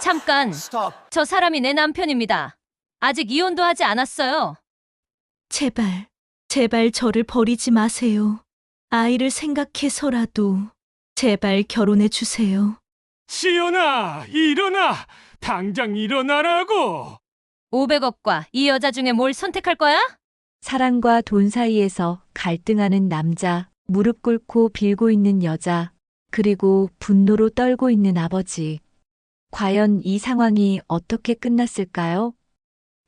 잠깐, 저 사람이 내 남편입니다. 아직 이혼도 하지 않았어요. 제발, 제발 저를 버리지 마세요. 아이를 생각해서라도 제발 결혼해 주세요. 지연아, 일어나! 당장 일어나라고! 500억과 이 여자 중에 뭘 선택할 거야? 사랑과 돈 사이에서 갈등하는 남자, 무릎 꿇고 빌고 있는 여자, 그리고 분노로 떨고 있는 아버지. 과연 이 상황이 어떻게 끝났을까요?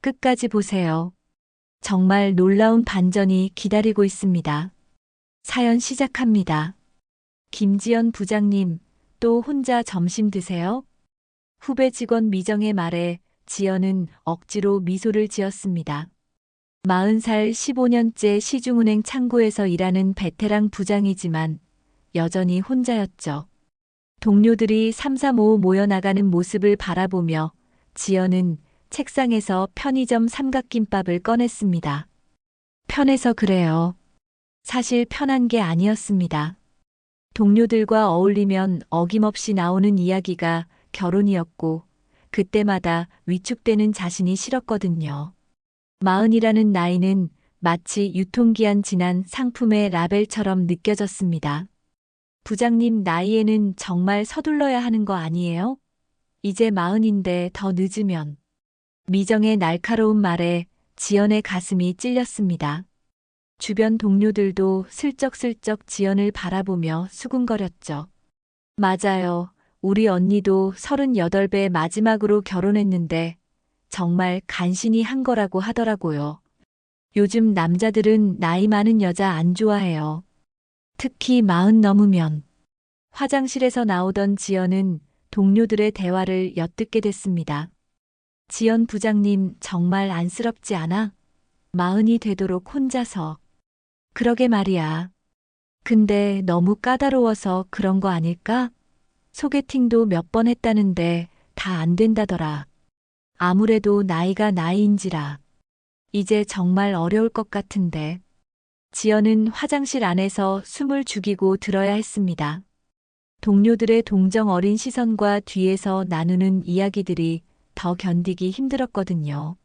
끝까지 보세요. 정말 놀라운 반전이 기다리고 있습니다. 사연 시작합니다. 김지연 부장님, 또 혼자 점심 드세요? 후배 직원 미정의 말에 지연은 억지로 미소를 지었습니다. 40살 15년째 시중은행 창구에서 일하는 베테랑 부장이지만 여전히 혼자였죠. 동료들이 삼삼오오 모여나가는 모습을 바라보며 지연은 책상에서 편의점 삼각김밥을 꺼냈습니다. 편해서 그래요. 사실 편한 게 아니었습니다. 동료들과 어울리면 어김없이 나오는 이야기가 결혼이었고 그때마다 위축되는 자신이 싫었거든요. 40이라는 나이는 마치 유통기한 지난 상품의 라벨처럼 느껴졌습니다. 부장님 나이에는 정말 서둘러야 하는 거 아니에요? 이제 40인데 더 늦으면. 미정의 날카로운 말에 지연의 가슴이 찔렸습니다. 주변 동료들도 슬쩍슬쩍 지연을 바라보며 수군거렸죠. 맞아요. 우리 언니도 38배 마지막으로 결혼했는데 정말 간신히 한 거라고 하더라고요. 요즘 남자들은 나이 많은 여자 안 좋아해요. 특히 40 넘으면. 화장실에서 나오던 지연은 동료들의 대화를 엿듣게 됐습니다. 지연 부장님 정말 안쓰럽지 않아? 40이 되도록 혼자서. 그러게 말이야. 근데 너무 까다로워서 그런 거 아닐까? 소개팅도 몇 번 했다는데 다 안 된다더라. 아무래도 나이가 나이인지라. 이제 정말 어려울 것 같은데. 지연은 화장실 안에서 숨을 죽이고 들어야 했습니다. 동료들의 동정 어린 시선과 뒤에서 나누는 이야기들이 더 견디기 힘들었거든요.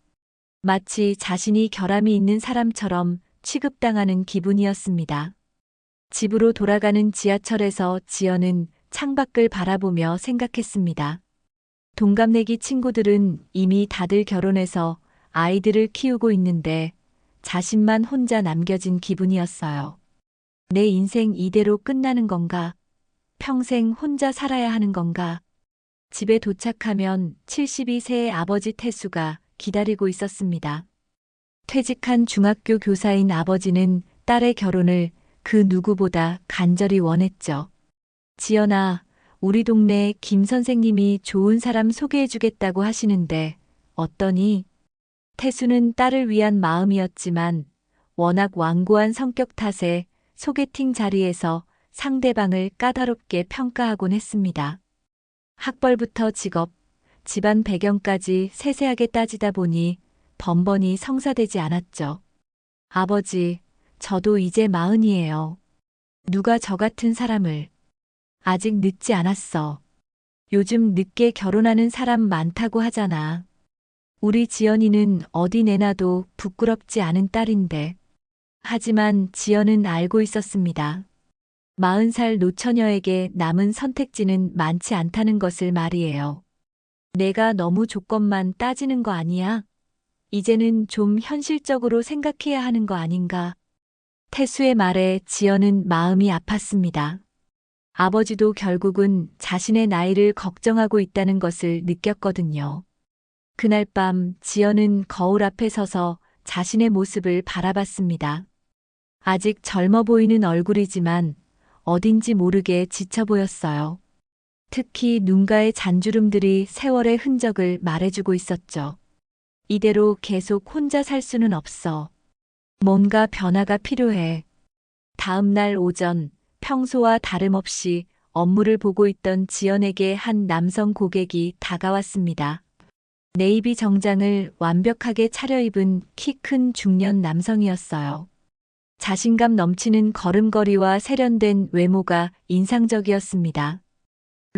마치 자신이 결함이 있는 사람처럼 취급당하는 기분이었습니다. 집으로 돌아가는 지하철에서 지연은 창밖을 바라보며 생각했습니다. 동갑내기 친구들은 이미 다들 결혼해서 아이들을 키우고 있는데 자신만 혼자 남겨진 기분이었어요. 내 인생 이대로 끝나는 건가? 평생 혼자 살아야 하는 건가? 집에 도착하면 72세의 아버지 태수가 기다리고 있었습니다. 퇴직한 중학교 교사인 아버지는 딸의 결혼을 그 누구보다 간절히 원했죠. 지연아, 우리 동네 김 선생님이 좋은 사람 소개해주겠다고 하시는데 어떠니? 태수는 딸을 위한 마음이었지만 워낙 완고한 성격 탓에 소개팅 자리에서 상대방을 까다롭게 평가하곤 했습니다. 학벌부터 직업, 집안 배경까지 세세하게 따지다 보니 번번이 성사되지 않았죠. 아버지, 저도 이제 40이에요. 누가 저 같은 사람을. 아직 늦지 않았어. 요즘 늦게 결혼하는 사람 많다고 하잖아. 우리 지연이는 어디 내놔도 부끄럽지 않은 딸인데. 하지만 지연은 알고 있었습니다. 40살 노처녀에게 남은 선택지는 많지 않다는 것을 말이에요. 내가 너무 조건만 따지는 거 아니야? 이제는 좀 현실적으로 생각해야 하는 거 아닌가? 태수의 말에 지연은 마음이 아팠습니다. 아버지도 결국은 자신의 나이를 걱정하고 있다는 것을 느꼈거든요. 그날 밤 지연은 거울 앞에 서서 자신의 모습을 바라봤습니다. 아직 젊어 보이는 얼굴이지만 어딘지 모르게 지쳐 보였어요. 특히 눈가의 잔주름들이 세월의 흔적을 말해주고 있었죠. 이대로 계속 혼자 살 수는 없어. 뭔가 변화가 필요해. 다음 날 오전, 평소와 다름없이 업무를 보고 있던 지연에게 한 남성 고객이 다가왔습니다. 네이비 정장을 완벽하게 차려입은 키 큰 중년 남성이었어요. 자신감 넘치는 걸음걸이와 세련된 외모가 인상적이었습니다.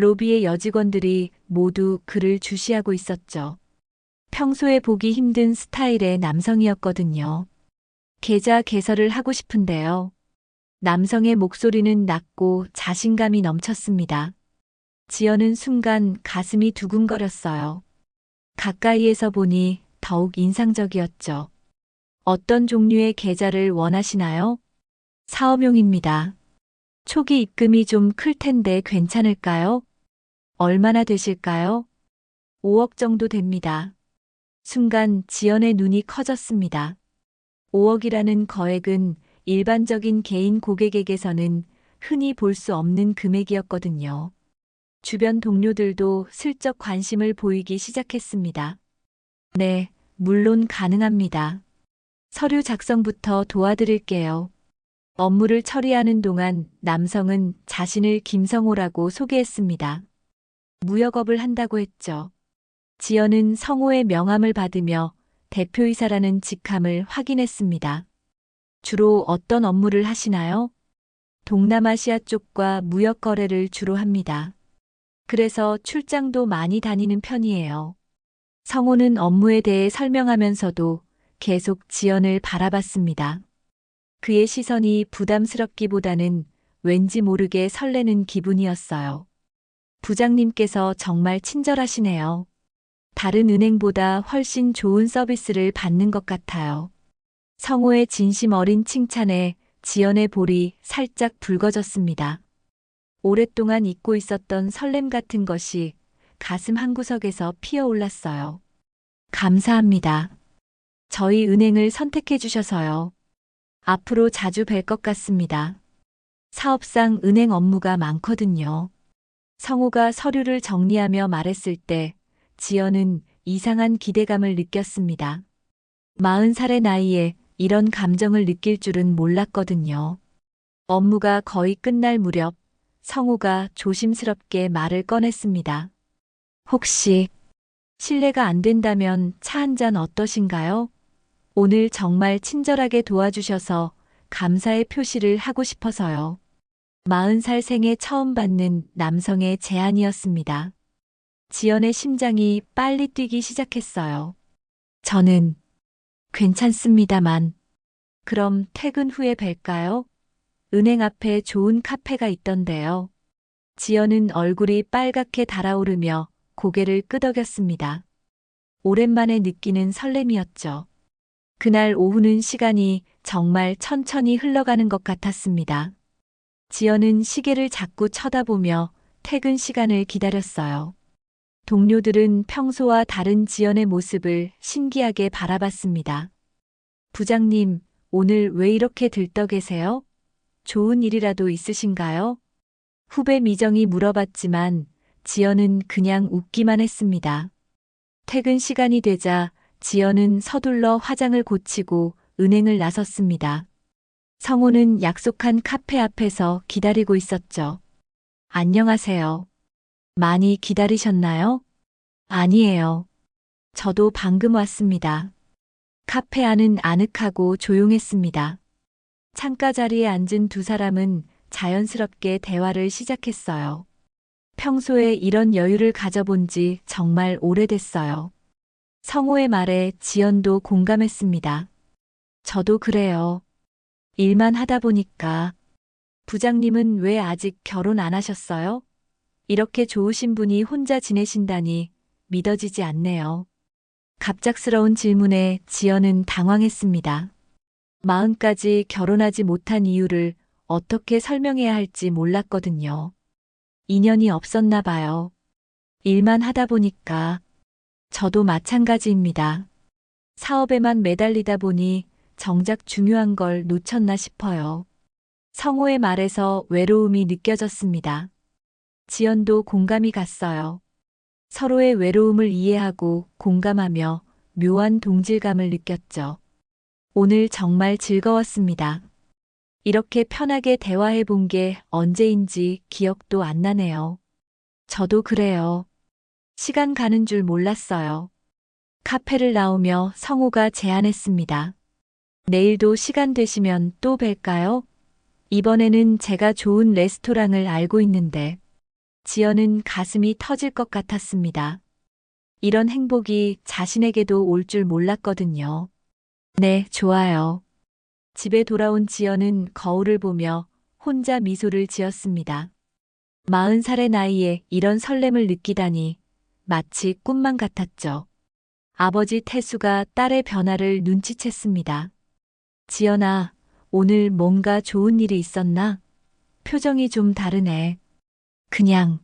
로비의 여직원들이 모두 그를 주시하고 있었죠. 평소에 보기 힘든 스타일의 남성이었거든요. 계좌 개설을 하고 싶은데요. 남성의 목소리는 낮고 자신감이 넘쳤습니다. 지연은 순간 가슴이 두근거렸어요. 가까이에서 보니 더욱 인상적이었죠. 어떤 종류의 계좌를 원하시나요? 사업용입니다. 초기 입금이 좀 클 텐데 괜찮을까요? 얼마나 되실까요? 5억 정도 됩니다. 순간 지연의 눈이 커졌습니다. 5억이라는 거액은 일반적인 개인 고객에게서는 흔히 볼 수 없는 금액이었거든요. 주변 동료들도 슬쩍 관심을 보이기 시작했습니다. 네, 물론 가능합니다. 서류 작성부터 도와드릴게요. 업무를 처리하는 동안 남성은 자신을 김성호라고 소개했습니다. 무역업을 한다고 했죠. 지연은 성호의 명함을 받으며 대표이사라는 직함을 확인했습니다. 주로 어떤 업무를 하시나요? 동남아시아 쪽과 무역 거래를 주로 합니다. 그래서 출장도 많이 다니는 편이에요. 성호는 업무에 대해 설명하면서도 계속 지연을 바라봤습니다. 그의 시선이 부담스럽기보다는 왠지 모르게 설레는 기분이었어요. 부장님께서 정말 친절하시네요. 다른 은행보다 훨씬 좋은 서비스를 받는 것 같아요. 성호의 진심 어린 칭찬에 지연의 볼이 살짝 붉어졌습니다. 오랫동안 잊고 있었던 설렘 같은 것이 가슴 한구석에서 피어올랐어요. 감사합니다. 저희 은행을 선택해 주셔서요. 앞으로 자주 뵐 것 같습니다. 사업상 은행 업무가 많거든요. 성호가 서류를 정리하며 말했을 때 지연은 이상한 기대감을 느꼈습니다. 40살의 나이에 이런 감정을 느낄 줄은 몰랐거든요. 업무가 거의 끝날 무렵 성호가 조심스럽게 말을 꺼냈습니다. 혹시 실례가 안 된다면 차 한 잔 어떠신가요? 오늘 정말 친절하게 도와주셔서 감사의 표시를 하고 싶어서요. 40살 생애 처음 받는 남성의 제안이었습니다. 지연의 심장이 빨리 뛰기 시작했어요. 저는 괜찮습니다만. 그럼 퇴근 후에 뵐까요? 은행 앞에 좋은 카페가 있던데요. 지연은 얼굴이 빨갛게 달아오르며 고개를 끄덕였습니다. 오랜만에 느끼는 설렘이었죠. 그날 오후는 시간이 정말 천천히 흘러가는 것 같았습니다. 지연은 시계를 자꾸 쳐다보며 퇴근 시간을 기다렸어요. 동료들은 평소와 다른 지연의 모습을 신기하게 바라봤습니다. 부장님, 오늘 왜 이렇게 들떠 계세요? 좋은 일이라도 있으신가요? 후배 미정이 물어봤지만 지연은 그냥 웃기만 했습니다. 퇴근 시간이 되자 지연은 서둘러 화장을 고치고 은행을 나섰습니다. 성호는 약속한 카페 앞에서 기다리고 있었죠. 안녕하세요. 많이 기다리셨나요? 아니에요. 저도 방금 왔습니다. 카페 안은 아늑하고 조용했습니다. 창가 자리에 앉은 두 사람은 자연스럽게 대화를 시작했어요. 평소에 이런 여유를 가져본 지 정말 오래됐어요. 성호의 말에 지연도 공감했습니다. 저도 그래요. 일만 하다 보니까. 부장님은 왜 아직 결혼 안 하셨어요? 이렇게 좋으신 분이 혼자 지내신다니 믿어지지 않네요. 갑작스러운 질문에 지연은 당황했습니다. 40까지 결혼하지 못한 이유를 어떻게 설명해야 할지 몰랐거든요. 인연이 없었나 봐요. 일만 하다 보니까. 저도 마찬가지입니다. 사업에만 매달리다 보니 정작 중요한 걸 놓쳤나 싶어요. 성호의 말에서 외로움이 느껴졌습니다. 지연도 공감이 갔어요. 서로의 외로움을 이해하고 공감하며 묘한 동질감을 느꼈죠. 오늘 정말 즐거웠습니다. 이렇게 편하게 대화해 본 게 언제인지 기억도 안 나네요. 저도 그래요. 시간 가는 줄 몰랐어요. 카페를 나오며 성호가 제안했습니다. 내일도 시간 되시면 또 뵐까요? 이번에는 제가 좋은 레스토랑을 알고 있는데. 지연은 가슴이 터질 것 같았습니다. 이런 행복이 자신에게도 올 줄 몰랐거든요. 네, 좋아요. 집에 돌아온 지연은 거울을 보며 혼자 미소를 지었습니다. 40살의 나이에 이런 설렘을 느끼다니 마치 꿈만 같았죠. 아버지 태수가 딸의 변화를 눈치챘습니다. 지연아, 오늘 뭔가 좋은 일이 있었나? 표정이 좀 다르네. 그냥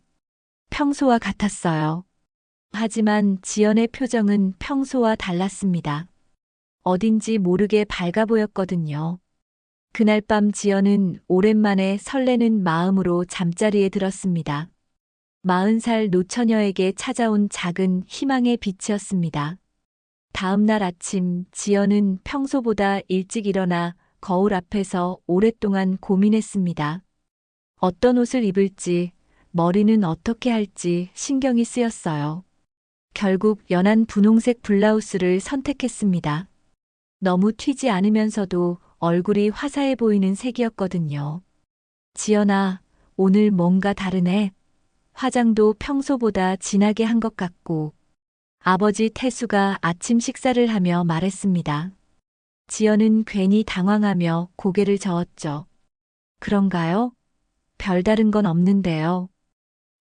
평소와 같았어요. 하지만 지연의 표정은 평소와 달랐습니다. 어딘지 모르게 밝아 보였거든요. 그날 밤 지연은 오랜만에 설레는 마음으로 잠자리에 들었습니다. 40살 노처녀에게 찾아온 작은 희망의 빛이었습니다. 다음 날 아침 지연은 평소보다 일찍 일어나 거울 앞에서 오랫동안 고민했습니다. 어떤 옷을 입을지, 머리는 어떻게 할지 신경이 쓰였어요. 결국 연한 분홍색 블라우스를 선택했습니다. 너무 튀지 않으면서도 얼굴이 화사해 보이는 색이었거든요. 지연아, 오늘 뭔가 다르네. 화장도 평소보다 진하게 한 것 같고. 아버지 태수가 아침 식사를 하며 말했습니다. 지연은 괜히 당황하며 고개를 저었죠. 그런가요? 별다른 건 없는데요.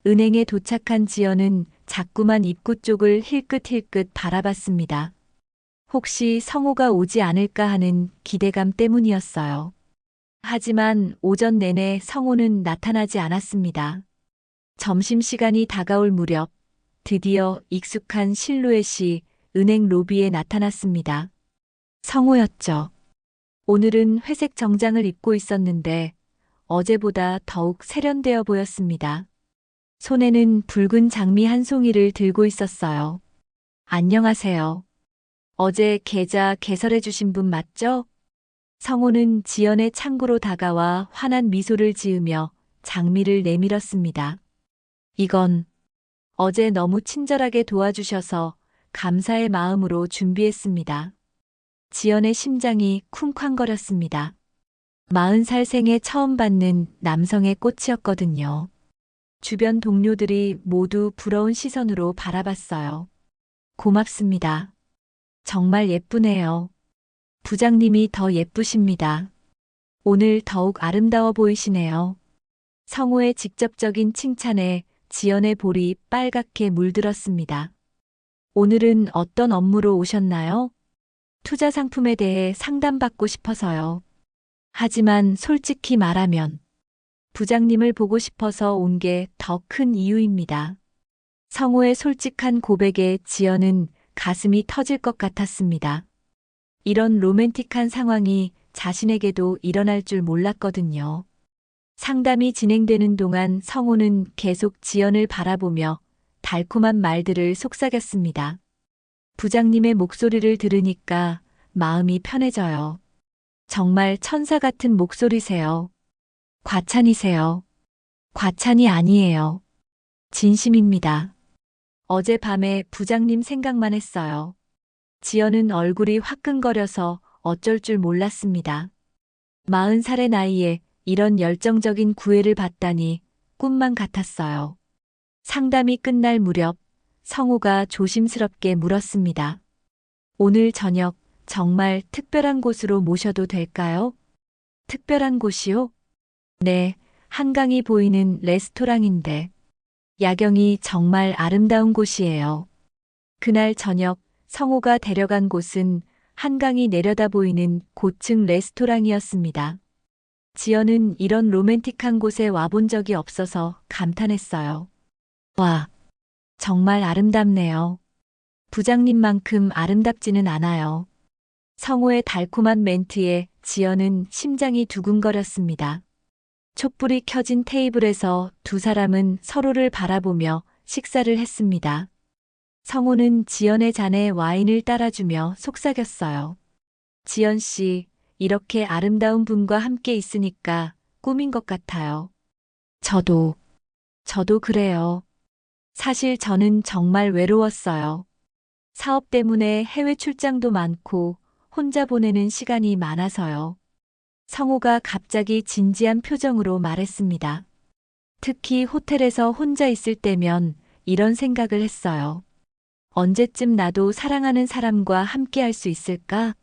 은행에 도착한 지연은 자꾸만 입구 쪽을 힐끗힐끗 바라봤습니다. 혹시 성호가 오지 않을까 하는 기대감 때문이었어요. 하지만 오전 내내 성호는 나타나지 않았습니다. 점심시간이 다가올 무렵 드디어 익숙한 실루엣이 은행 로비에 나타났습니다. 성호였죠. 오늘은 회색 정장을 입고 있었는데 어제보다 더욱 세련되어 보였습니다. 손에는 붉은 장미 한 송이를 들고 있었어요. 안녕하세요. 어제 계좌 개설해 주신 분 맞죠? 성호는 지연의 창구로 다가와 환한 미소를 지으며 장미를 내밀었습니다. 이건 어제 너무 친절하게 도와주셔서 감사의 마음으로 준비했습니다. 지연의 심장이 쿵쾅거렸습니다. 40살 생에 처음 받는 남성의 꽃이었거든요. 주변 동료들이 모두 부러운 시선으로 바라봤어요. 고맙습니다. 정말 예쁘네요. 부장님이 더 예쁘십니다. 오늘 더욱 아름다워 보이시네요. 성호의 직접적인 칭찬에 지연의 볼이 빨갛게 물들었습니다. 오늘은 어떤 업무로 오셨나요? 투자 상품에 대해 상담받고 싶어서요. 하지만 솔직히 말하면 부장님을 보고 싶어서 온 게 더 큰 이유입니다. 성호의 솔직한 고백에 지연은 가슴이 터질 것 같았습니다. 이런 로맨틱한 상황이 자신에게도 일어날 줄 몰랐거든요. 상담이 진행되는 동안 성호는 계속 지연을 바라보며 달콤한 말들을 속삭였습니다. 부장님의 목소리를 들으니까 마음이 편해져요. 정말 천사 같은 목소리세요. 과찬이세요. 과찬이 아니에요. 진심입니다. 어젯밤에 부장님 생각만 했어요. 지연은 얼굴이 화끈거려서 어쩔 줄 몰랐습니다. 40살의 나이에 이런 열정적인 구애를 받다니 꿈만 같았어요. 상담이 끝날 무렵 성호가 조심스럽게 물었습니다. 오늘 저녁 정말 특별한 곳으로 모셔도 될까요? 특별한 곳이요? 네, 한강이 보이는 레스토랑인데 야경이 정말 아름다운 곳이에요. 그날 저녁 성호가 데려간 곳은 한강이 내려다 보이는 고층 레스토랑이었습니다. 지연은 이런 로맨틱한 곳에 와본 적이 없어서 감탄했어요. 와, 정말 아름답네요. 부장님만큼 아름답지는 않아요. 성호의 달콤한 멘트에 지연은 심장이 두근거렸습니다. 촛불이 켜진 테이블에서 두 사람은 서로를 바라보며 식사를 했습니다. 성호는 지연의 잔에 와인을 따라주며 속삭였어요. 지연 씨, 이렇게 아름다운 분과 함께 있으니까 꿈인 것 같아요. 저도 그래요. 사실 저는 정말 외로웠어요. 사업 때문에 해외 출장도 많고 혼자 보내는 시간이 많아서요. 성호가 갑자기 진지한 표정으로 말했습니다. 특히 호텔에서 혼자 있을 때면 이런 생각을 했어요. 언제쯤 나도 사랑하는 사람과 함께 할 수 있을까?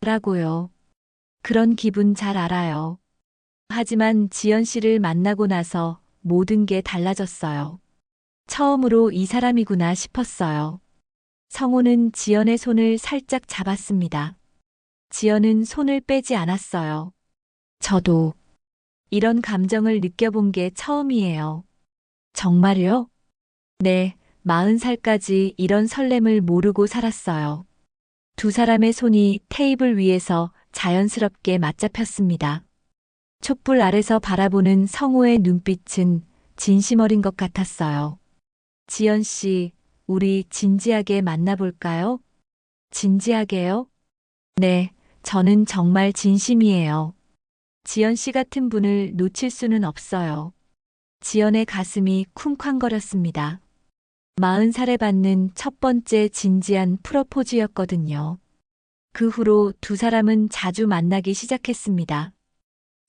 라고요. 그런 기분 잘 알아요. 하지만 지연 씨를 만나고 나서 모든 게 달라졌어요. 처음으로 이 사람이구나 싶었어요. 성우는 지연의 손을 살짝 잡았습니다. 지연은 손을 빼지 않았어요. 저도 이런 감정을 느껴본 게 처음이에요. 정말요? 네, 40살까지 이런 설렘을 모르고 살았어요. 두 사람의 손이 테이블 위에서 자연스럽게 맞잡혔습니다. 촛불 아래서 바라보는 성우의 눈빛은 진심 어린 것 같았어요. 지연 씨, 우리 진지하게 만나볼까요? 진지하게요? 네, 저는 정말 진심이에요. 지연 씨 같은 분을 놓칠 수는 없어요. 지연의 가슴이 쿵쾅거렸습니다. 40살에 받는 첫 번째 진지한 프로포즈였거든요. 그 후로 두 사람은 자주 만나기 시작했습니다.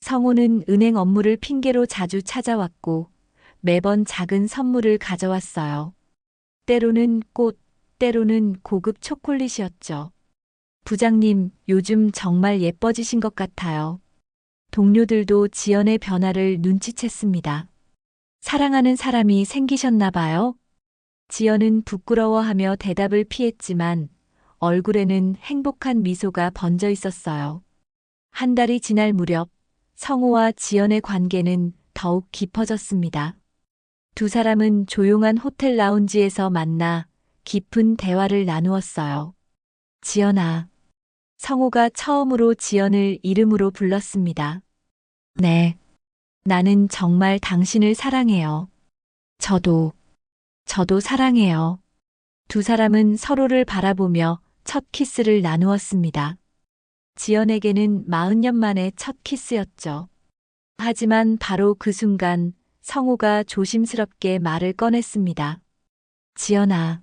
성우는 은행 업무를 핑계로 자주 찾아왔고 매번 작은 선물을 가져왔어요. 때로는 꽃, 때로는 고급 초콜릿이었죠. 부장님, 요즘 정말 예뻐지신 것 같아요. 동료들도 지연의 변화를 눈치챘습니다. 사랑하는 사람이 생기셨나 봐요. 지연은 부끄러워하며 대답을 피했지만 얼굴에는 행복한 미소가 번져 있었어요. 한 달이 지날 무렵 성우와 지연의 관계는 더욱 깊어졌습니다. 두 사람은 조용한 호텔 라운지에서 만나 깊은 대화를 나누었어요. 지연아. 성우가 처음으로 지연을 이름으로 불렀습니다. 네. 나는 정말 당신을 사랑해요. 저도 사랑해요. 두 사람은 서로를 바라보며 첫 키스를 나누었습니다. 지연에게는 40년 만에 첫 키스였죠. 하지만 바로 그 순간 성우가 조심스럽게 말을 꺼냈습니다. 지연아,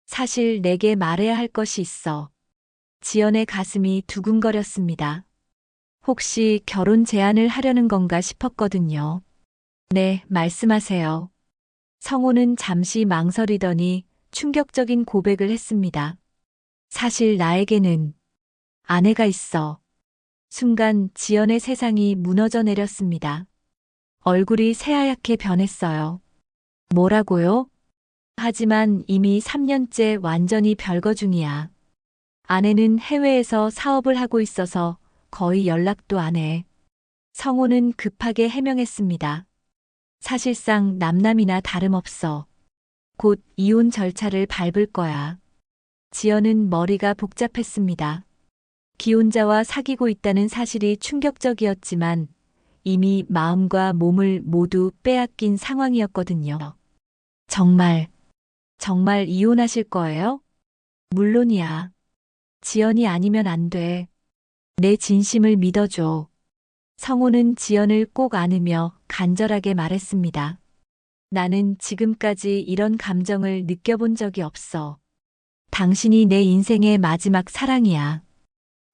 사실 내게 말해야 할 것이 있어. 지연의 가슴이 두근거렸습니다. 혹시 결혼 제안을 하려는 건가 싶었거든요. 네, 말씀하세요. 성우는 잠시 망설이더니 충격적인 고백을 했습니다. 사실 나에게는 아내가 있어. 순간 지연의 세상이 무너져 내렸습니다. 얼굴이 새하얗게 변했어요. 뭐라고요? 하지만 이미 3년째 완전히 별거 중이야. 아내는 해외에서 사업을 하고 있어서 거의 연락도 안 해. 성우는 급하게 해명했습니다. 사실상 남남이나 다름없어. 곧 이혼 절차를 밟을 거야. 지연은 머리가 복잡했습니다. 기혼자와 사귀고 있다는 사실이 충격적이었지만 이미 마음과 몸을 모두 빼앗긴 상황이었거든요. 정말 이혼하실 거예요? 물론이야. 지연이 아니면 안 돼. 내 진심을 믿어줘. 성우는 지연을 꼭 안으며 간절하게 말했습니다. 나는 지금까지 이런 감정을 느껴본 적이 없어. 당신이 내 인생의 마지막 사랑이야.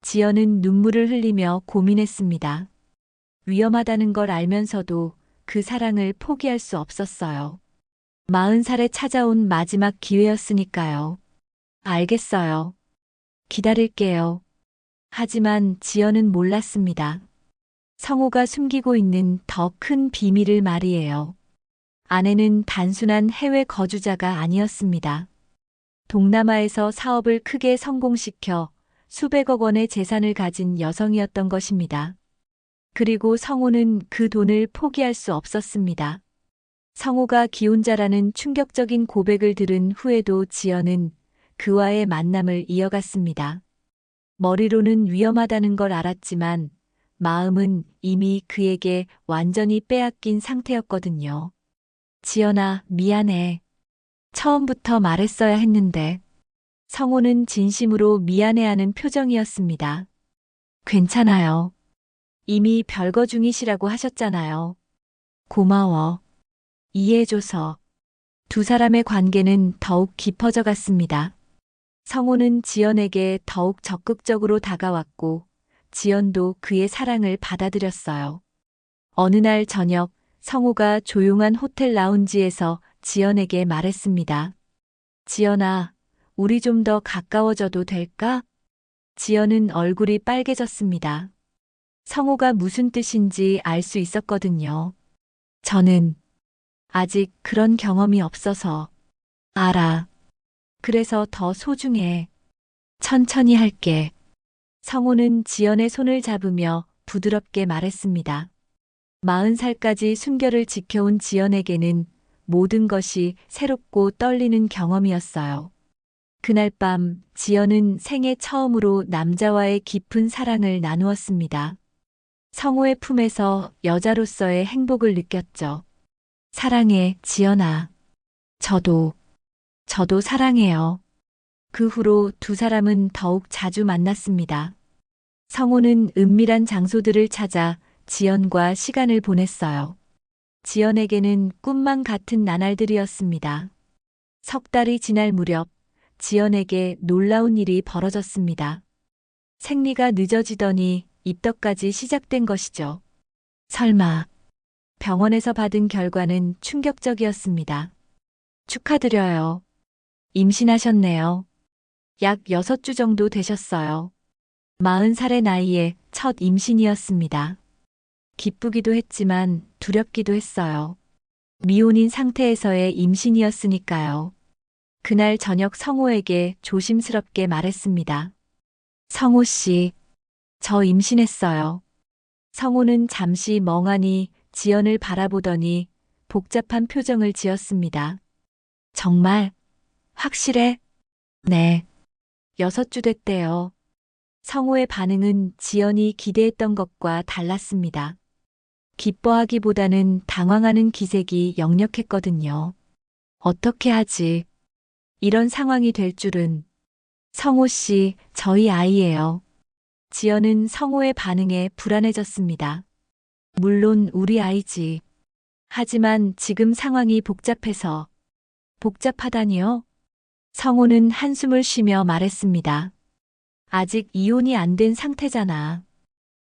지연은 눈물을 흘리며 고민했습니다. 위험하다는 걸 알면서도 그 사랑을 포기할 수 없었어요. 40살에 찾아온 마지막 기회였으니까요. 알겠어요. 기다릴게요. 하지만 지연은 몰랐습니다. 성우가 숨기고 있는 더 큰 비밀을 말이에요. 아내는 단순한 해외 거주자가 아니었습니다. 동남아에서 사업을 크게 성공시켜 수백억 원의 재산을 가진 여성이었던 것입니다. 그리고 성우는 그 돈을 포기할 수 없었습니다. 성우가 기혼자라는 충격적인 고백을 들은 후에도 지연은 그와의 만남을 이어갔습니다. 머리로는 위험하다는 걸 알았지만 마음은 이미 그에게 완전히 빼앗긴 상태였거든요. 지연아, 미안해. 처음부터 말했어야 했는데. 성우는 진심으로 미안해하는 표정이었습니다. 괜찮아요. 이미 별거 중이시라고 하셨잖아요. 고마워. 이해해줘서. 두 사람의 관계는 더욱 깊어져 갔습니다. 성우는 지연에게 더욱 적극적으로 다가왔고 지연도 그의 사랑을 받아들였어요. 어느 날 저녁 성우가 조용한 호텔 라운지에서 지연에게 말했습니다. 지연아, 우리 좀 더 가까워져도 될까? 지연은 얼굴이 빨개졌습니다. 성우가 무슨 뜻인지 알 수 있었거든요. 저는 아직 그런 경험이 없어서 알아. 그래서 더 소중해. 천천히 할게. 성우는 지연의 손을 잡으며 부드럽게 말했습니다. 40살까지 순결을 지켜온 지연에게는 모든 것이 새롭고 떨리는 경험이었어요. 그날 밤 지연은 생애 처음으로 남자와의 깊은 사랑을 나누었습니다. 성우의 품에서 여자로서의 행복을 느꼈죠. 사랑해, 지연아. 저도 사랑해요. 그 후로 두 사람은 더욱 자주 만났습니다. 성우는 은밀한 장소들을 찾아 지연과 시간을 보냈어요. 지연에게는 꿈만 같은 나날들이었습니다. 석 달이 지날 무렵 지연에게 놀라운 일이 벌어졌습니다. 생리가 늦어지더니 입덧까지 시작된 것이죠. 설마 병원에서 받은 결과는 충격적이었습니다. 축하드려요. 임신하셨네요. 약 6주 정도 되셨어요. 40살의 나이에 첫 임신이었습니다. 기쁘기도 했지만 두렵기도 했어요. 미혼인 상태에서의 임신이었으니까요. 그날 저녁 성우에게 조심스럽게 말했습니다. 성우 씨, 저 임신했어요. 성우는 잠시 멍하니 지연을 바라보더니 복잡한 표정을 지었습니다. 정말? 확실해? 네. 6주 됐대요. 성우의 반응은 지연이 기대했던 것과 달랐습니다. 기뻐하기보다는 당황하는 기색이 역력했거든요. 어떻게 하지? 이런 상황이 될 줄은. 성우 씨, 저희 아이예요. 지연은 성우의 반응에 불안해졌습니다. 물론 우리 아이지. 하지만 지금 상황이 복잡해서. 복잡하다니요? 성우는 한숨을 쉬며 말했습니다. 아직 이혼이 안 된 상태잖아.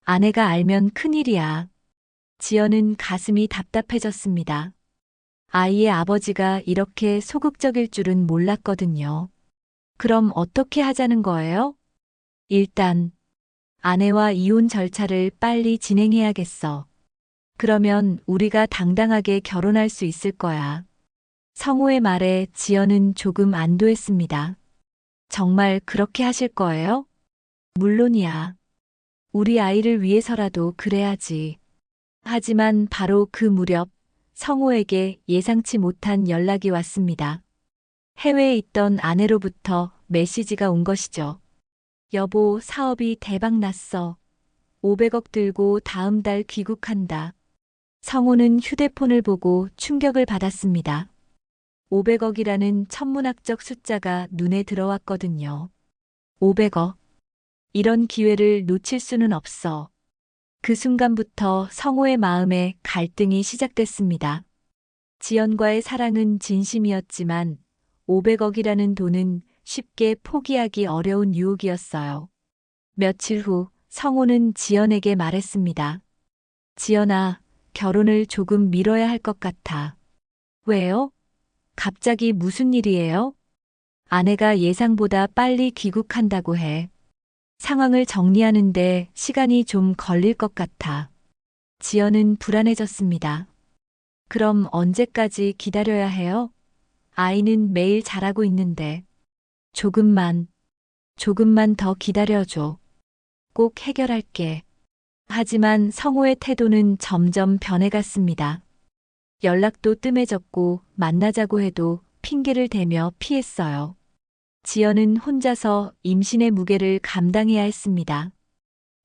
아내가 알면 큰일이야. 지연은 가슴이 답답해졌습니다. 아이의 아버지가 이렇게 소극적일 줄은 몰랐거든요. 그럼 어떻게 하자는 거예요? 일단 아내와 이혼 절차를 빨리 진행해야겠어. 그러면 우리가 당당하게 결혼할 수 있을 거야. 성우의 말에 지연은 조금 안도했습니다. 정말 그렇게 하실 거예요? 물론이야. 우리 아이를 위해서라도 그래야지. 하지만 바로 그 무렵 성우에게 예상치 못한 연락이 왔습니다. 해외에 있던 아내로부터 메시지가 온 것이죠. 여보, 사업이 대박 났어. 500억 들고 다음 달 귀국한다. 성우는 휴대폰을 보고 충격을 받았습니다. 500억이라는 천문학적 숫자가 눈에 들어왔거든요. 500억. 이런 기회를 놓칠 수는 없어. 그 순간부터 성우의 마음에 갈등이 시작됐습니다. 지연과의 사랑은 진심이었지만 500억이라는 돈은 쉽게 포기하기 어려운 유혹이었어요. 며칠 후 성우는 지연에게 말했습니다. 지연아, 결혼을 조금 미뤄야 할 것 같아. 왜요? 갑자기 무슨 일이에요? 아내가 예상보다 빨리 귀국한다고 해. 상황을 정리하는데 시간이 좀 걸릴 것 같아. 지연은 불안해졌습니다. 그럼 언제까지 기다려야 해요? 아이는 매일 자라고 있는데. 조금만 더 기다려줘. 꼭 해결할게. 하지만 성우의 태도는 점점 변해갔습니다. 연락도 뜸해졌고 만나자고 해도 핑계를 대며 피했어요. 지연은 혼자서 임신의 무게를 감당해야 했습니다.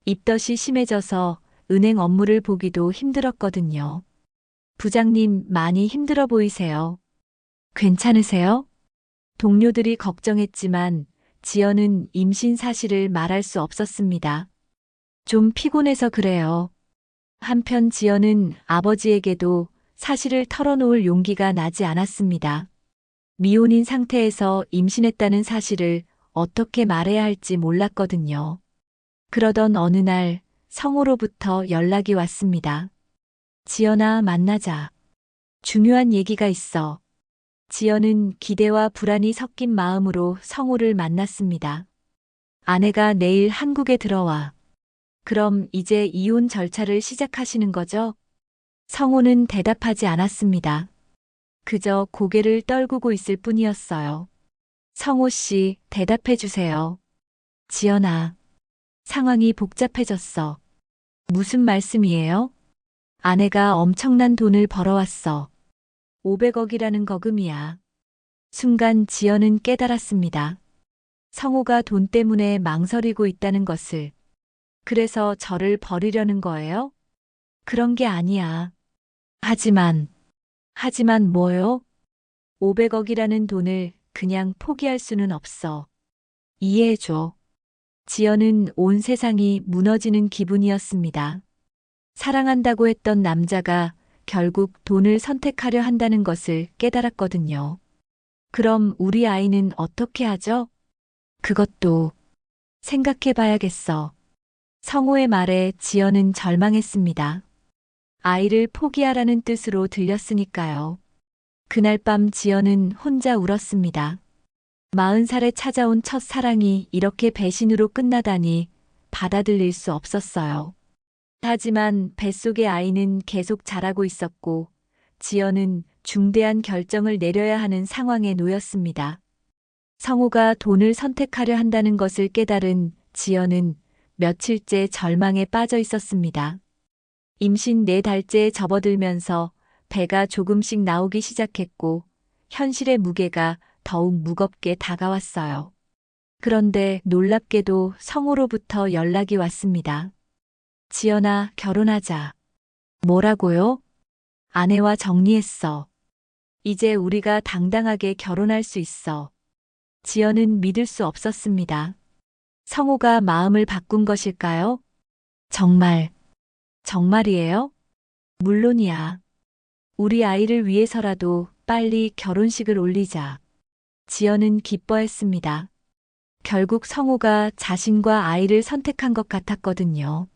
입덧이 심해져서 은행 업무를 보기도 힘들었거든요. 부장님, 많이 힘들어 보이세요. 괜찮으세요? 동료들이 걱정했지만 지연은 임신 사실을 말할 수 없었습니다. 좀 피곤해서 그래요. 한편 지연은 아버지에게도 사실을 털어놓을 용기가 나지 않았습니다. 미혼인 상태에서 임신했다는 사실을 어떻게 말해야 할지 몰랐거든요. 그러던 어느 날 성우로부터 연락이 왔습니다. 지연아, 만나자. 중요한 얘기가 있어. 지연은 기대와 불안이 섞인 마음으로 성우를 만났습니다. 아내가 내일 한국에 들어와. 그럼 이제 이혼 절차를 시작하시는 거죠? 성우는 대답하지 않았습니다. 그저 고개를 떨구고 있을 뿐이었어요. 성우 씨, 대답해 주세요. 지연아, 상황이 복잡해졌어. 무슨 말씀이에요? 아내가 엄청난 돈을 벌어왔어. 500억이라는 거금이야. 순간 지연은 깨달았습니다. 성우가 돈 때문에 망설이고 있다는 것을. 그래서 저를 버리려는 거예요? 그런 게 아니야. 하지만 뭐요? 500억이라는 돈을 그냥 포기할 수는 없어. 이해해줘. 지연은 온 세상이 무너지는 기분이었습니다. 사랑한다고 했던 남자가 결국 돈을 선택하려 한다는 것을 깨달았거든요. 그럼 우리 아이는 어떻게 하죠? 그것도 생각해 봐야겠어. 성우의 말에 지연은 절망했습니다. 아이를 포기하라는 뜻으로 들렸으니까요. 그날 밤 지연은 혼자 울었습니다. 40살에 찾아온 첫 사랑이 이렇게 배신으로 끝나다니 받아들일 수 없었어요. 하지만 뱃속의 아이는 계속 자라고 있었고 지연은 중대한 결정을 내려야 하는 상황에 놓였습니다. 성우가 돈을 선택하려 한다는 것을 깨달은 지연은 며칠째 절망에 빠져 있었습니다. 임신 4달째에 접어들면서 배가 조금씩 나오기 시작했고 현실의 무게가 더욱 무겁게 다가왔어요. 그런데 놀랍게도 성우로부터 연락이 왔습니다. 지연아, 결혼하자. 뭐라고요? 아내와 정리했어. 이제 우리가 당당하게 결혼할 수 있어. 지연은 믿을 수 없었습니다. 성우가 마음을 바꾼 것일까요? 정말이에요? 물론이야. 우리 아이를 위해서라도 빨리 결혼식을 올리자. 지연은 기뻐했습니다. 결국 성우가 자신과 아이를 선택한 것 같았거든요.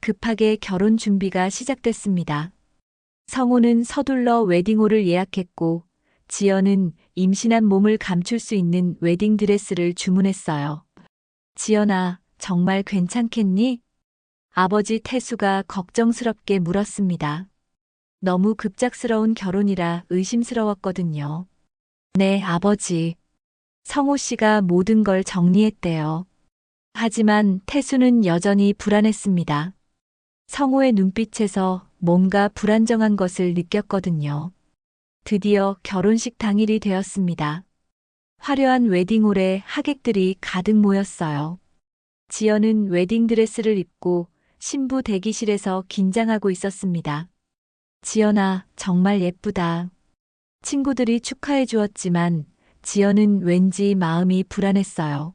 급하게 결혼 준비가 시작됐습니다. 성우는 서둘러 웨딩홀을 예약했고 지연은 임신한 몸을 감출 수 있는 웨딩드레스를 주문했어요. 지연아, 정말 괜찮겠니? 아버지 태수가 걱정스럽게 물었습니다. 너무 급작스러운 결혼이라 의심스러웠거든요. 네, 아버지. 성우 씨가 모든 걸 정리했대요. 하지만 태수는 여전히 불안했습니다. 성우의 눈빛에서 뭔가 불안정한 것을 느꼈거든요. 드디어 결혼식 당일이 되었습니다. 화려한 웨딩홀에 하객들이 가득 모였어요. 지연은 웨딩드레스를 입고 신부 대기실에서 긴장하고 있었습니다. 지연아, 정말 예쁘다. 친구들이 축하해 주었지만 지연은 왠지 마음이 불안했어요.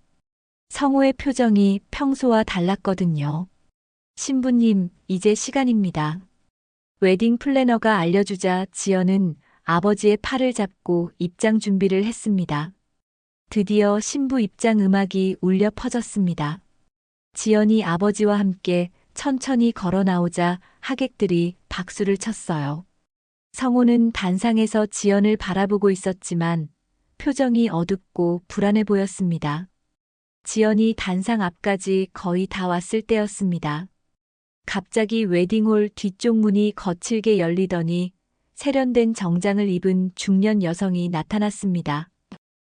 성우의 표정이 평소와 달랐거든요. 신부님, 이제 시간입니다. 웨딩 플래너가 알려주자 지연은 아버지의 팔을 잡고 입장 준비를 했습니다. 드디어 신부 입장 음악이 울려 퍼졌습니다. 지연이 아버지와 함께 천천히 걸어 나오자 하객들이 박수를 쳤어요. 성우는 단상에서 지연을 바라보고 있었지만 표정이 어둡고 불안해 보였습니다. 지연이 단상 앞까지 거의 다 왔을 때였습니다. 갑자기 웨딩홀 뒤쪽 문이 거칠게 열리더니 세련된 정장을 입은 중년 여성이 나타났습니다.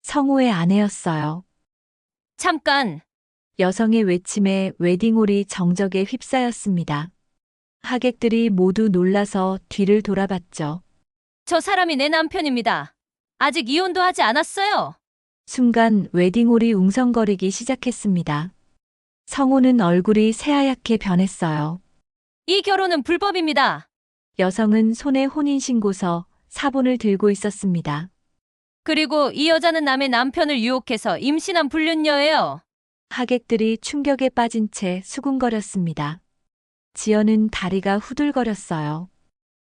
성우의 아내였어요. 잠깐! 여성의 외침에 웨딩홀이 정적에 휩싸였습니다. 하객들이 모두 놀라서 뒤를 돌아봤죠. 저 사람이 내 남편입니다. 아직 이혼도 하지 않았어요. 순간 웨딩홀이 웅성거리기 시작했습니다. 성우는 얼굴이 새하얗게 변했어요. 이 결혼은 불법입니다. 여성은 손에 혼인신고서, 사본을 들고 있었습니다. 그리고 이 여자는 남의 남편을 유혹해서 임신한 불륜녀예요. 하객들이 충격에 빠진 채 수군거렸습니다. 지연은 다리가 후들거렸어요.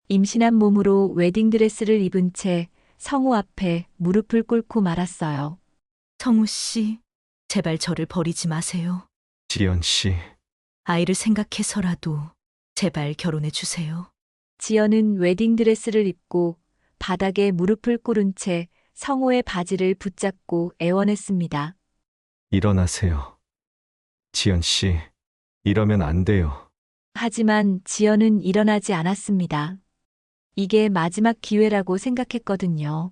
임신한 몸으로 웨딩드레스를 입은 채 성우 앞에 무릎을 꿇고 말았어요. 성우 씨, 제발 저를 버리지 마세요. 지연 씨, 아이를 생각해서라도 제발 결혼해 주세요. 지연은 웨딩드레스를 입고 바닥에 무릎을 꿇은 채 성호의 바지를 붙잡고 애원했습니다. 일어나세요. 지연 씨, 이러면 안 돼요. 하지만 지연은 일어나지 않았습니다. 이게 마지막 기회라고 생각했거든요.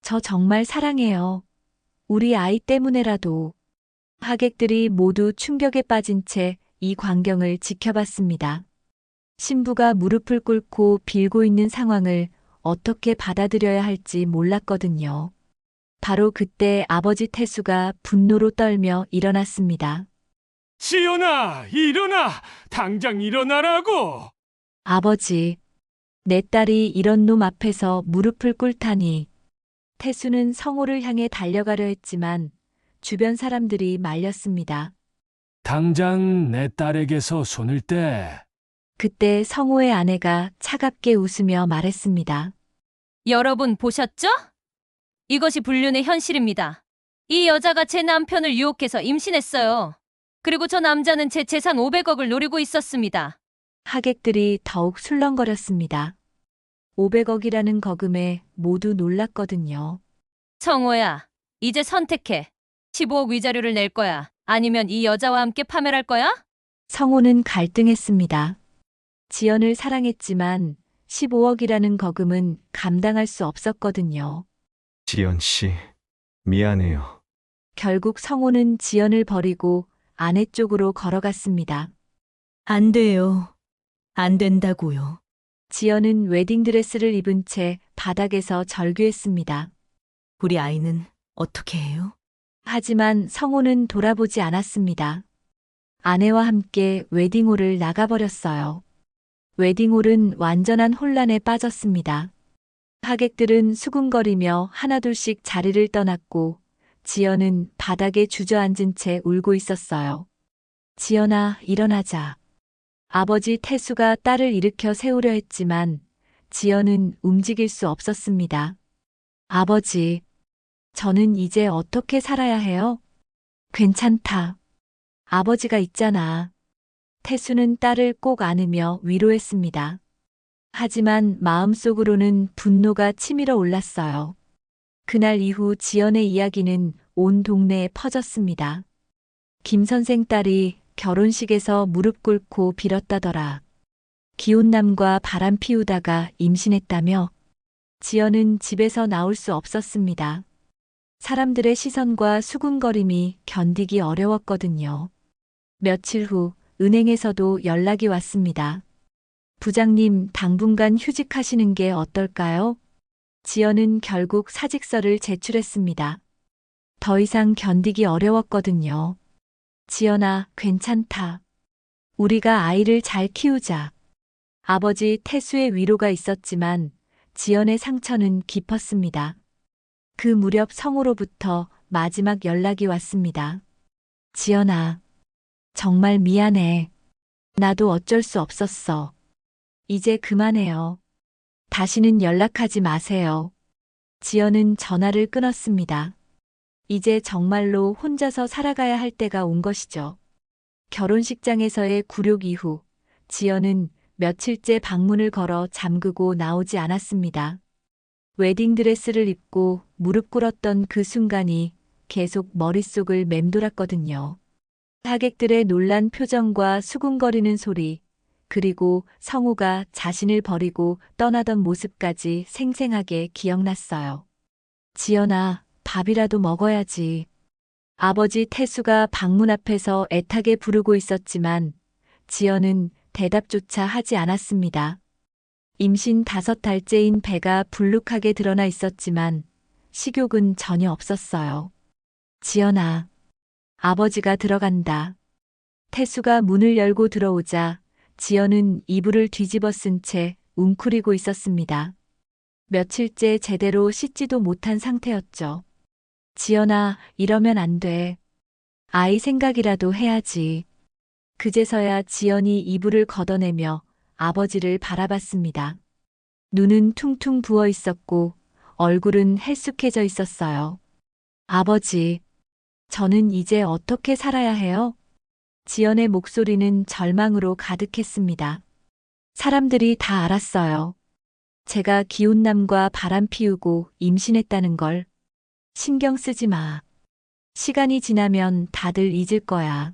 저 정말 사랑해요. 우리 아이 때문에라도. 하객들이 모두 충격에 빠진 채 이 광경을 지켜봤습니다. 신부가 무릎을 꿇고 빌고 있는 상황을 어떻게 받아들여야 할지 몰랐거든요. 바로 그때 아버지 태수가 분노로 떨며 일어났습니다. 지연아, 일어나! 당장 일어나라고! 아버지, 내 딸이 이런 놈 앞에서 무릎을 꿇다니. 태수는 성호를 향해 달려가려 했지만 주변 사람들이 말렸습니다. 당장 내 딸에게서 손을 떼. 그때 성호의 아내가 차갑게 웃으며 말했습니다. 여러분 보셨죠? 이것이 불륜의 현실입니다. 이 여자가 제 남편을 유혹해서 임신했어요. 그리고 저 남자는 제 재산 500억을 노리고 있었습니다. 하객들이 더욱 술렁거렸습니다. 500억이라는 거금에 모두 놀랐거든요. 성호야, 이제 선택해. 15억 위자료를 낼 거야. 아니면 이 여자와 함께 파멸할 거야? 성호는 갈등했습니다. 지연을 사랑했지만 15억이라는 거금은 감당할 수 없었거든요. 지연 씨, 미안해요. 결국 성호는 지연을 버리고 아내 쪽으로 걸어갔습니다. 안 돼요. 안 된다고요. 지연은 웨딩드레스를 입은 채 바닥에서 절규했습니다. 우리 아이는 어떻게 해요? 하지만 성호는 돌아보지 않았습니다. 아내와 함께 웨딩홀을 나가버렸어요. 웨딩홀은 완전한 혼란에 빠졌습니다. 하객들은 수군거리며 하나둘씩 자리를 떠났고 지연은 바닥에 주저앉은 채 울고 있었어요. 지연아, 일어나자. 아버지 태수가 딸을 일으켜 세우려 했지만 지연은 움직일 수 없었습니다. 아버지, 저는 이제 어떻게 살아야 해요? 괜찮다. 아버지가 있잖아. 태수는 딸을 꼭 안으며 위로했습니다. 하지만 마음속으로는 분노가 치밀어 올랐어요. 그날 이후 지연의 이야기는 온 동네에 퍼졌습니다. 김 선생 딸이 결혼식에서 무릎 꿇고 빌었다더라. 기혼남과 바람 피우다가 임신했다며. 지연은 집에서 나올 수 없었습니다. 사람들의 시선과 수군거림이 견디기 어려웠거든요. 며칠 후 은행에서도 연락이 왔습니다. 부장님, 당분간 휴직하시는 게 어떨까요? 지연은 결국 사직서를 제출했습니다. 더 이상 견디기 어려웠거든요. 지연아, 괜찮다. 우리가 아이를 잘 키우자. 아버지 태수의 위로가 있었지만 지연의 상처는 깊었습니다. 그 무렵 성우로부터 마지막 연락이 왔습니다. 지연아, 정말 미안해. 나도 어쩔 수 없었어. 이제 그만해요. 다시는 연락하지 마세요. 지연은 전화를 끊었습니다. 이제 정말로 혼자서 살아가야 할 때가 온 것이죠. 결혼식장에서의 굴욕 이후 지연은 며칠째 방문을 걸어 잠그고 나오지 않았습니다. 웨딩드레스를 입고 무릎 꿇었던 그 순간이 계속 머릿속을 맴돌았거든요. 하객들의 놀란 표정과 수군거리는 소리, 그리고 성우가 자신을 버리고 떠나던 모습까지 생생하게 기억났어요. 지연아, 밥이라도 먹어야지. 아버지 태수가 방문 앞에서 애타게 부르고 있었지만 지연은 대답조차 하지 않았습니다. 임신 5달째인 배가 불룩하게 드러나 있었지만 식욕은 전혀 없었어요. 지연아, 아버지가 들어간다. 태수가 문을 열고 들어오자 지연은 이불을 뒤집어 쓴 채 웅크리고 있었습니다. 며칠째 제대로 씻지도 못한 상태였죠. 지연아, 이러면 안 돼. 아이 생각이라도 해야지. 그제서야 지연이 이불을 걷어내며 아버지를 바라봤습니다. 눈은 퉁퉁 부어 있었고 얼굴은 헬쑥해져 있었어요. 아버지, 저는 이제 어떻게 살아야 해요? 지연의 목소리는 절망으로 가득했습니다. 사람들이 다 알았어요. 제가 기혼남과 바람 피우고 임신했다는 걸. 신경 쓰지 마. 시간이 지나면 다들 잊을 거야.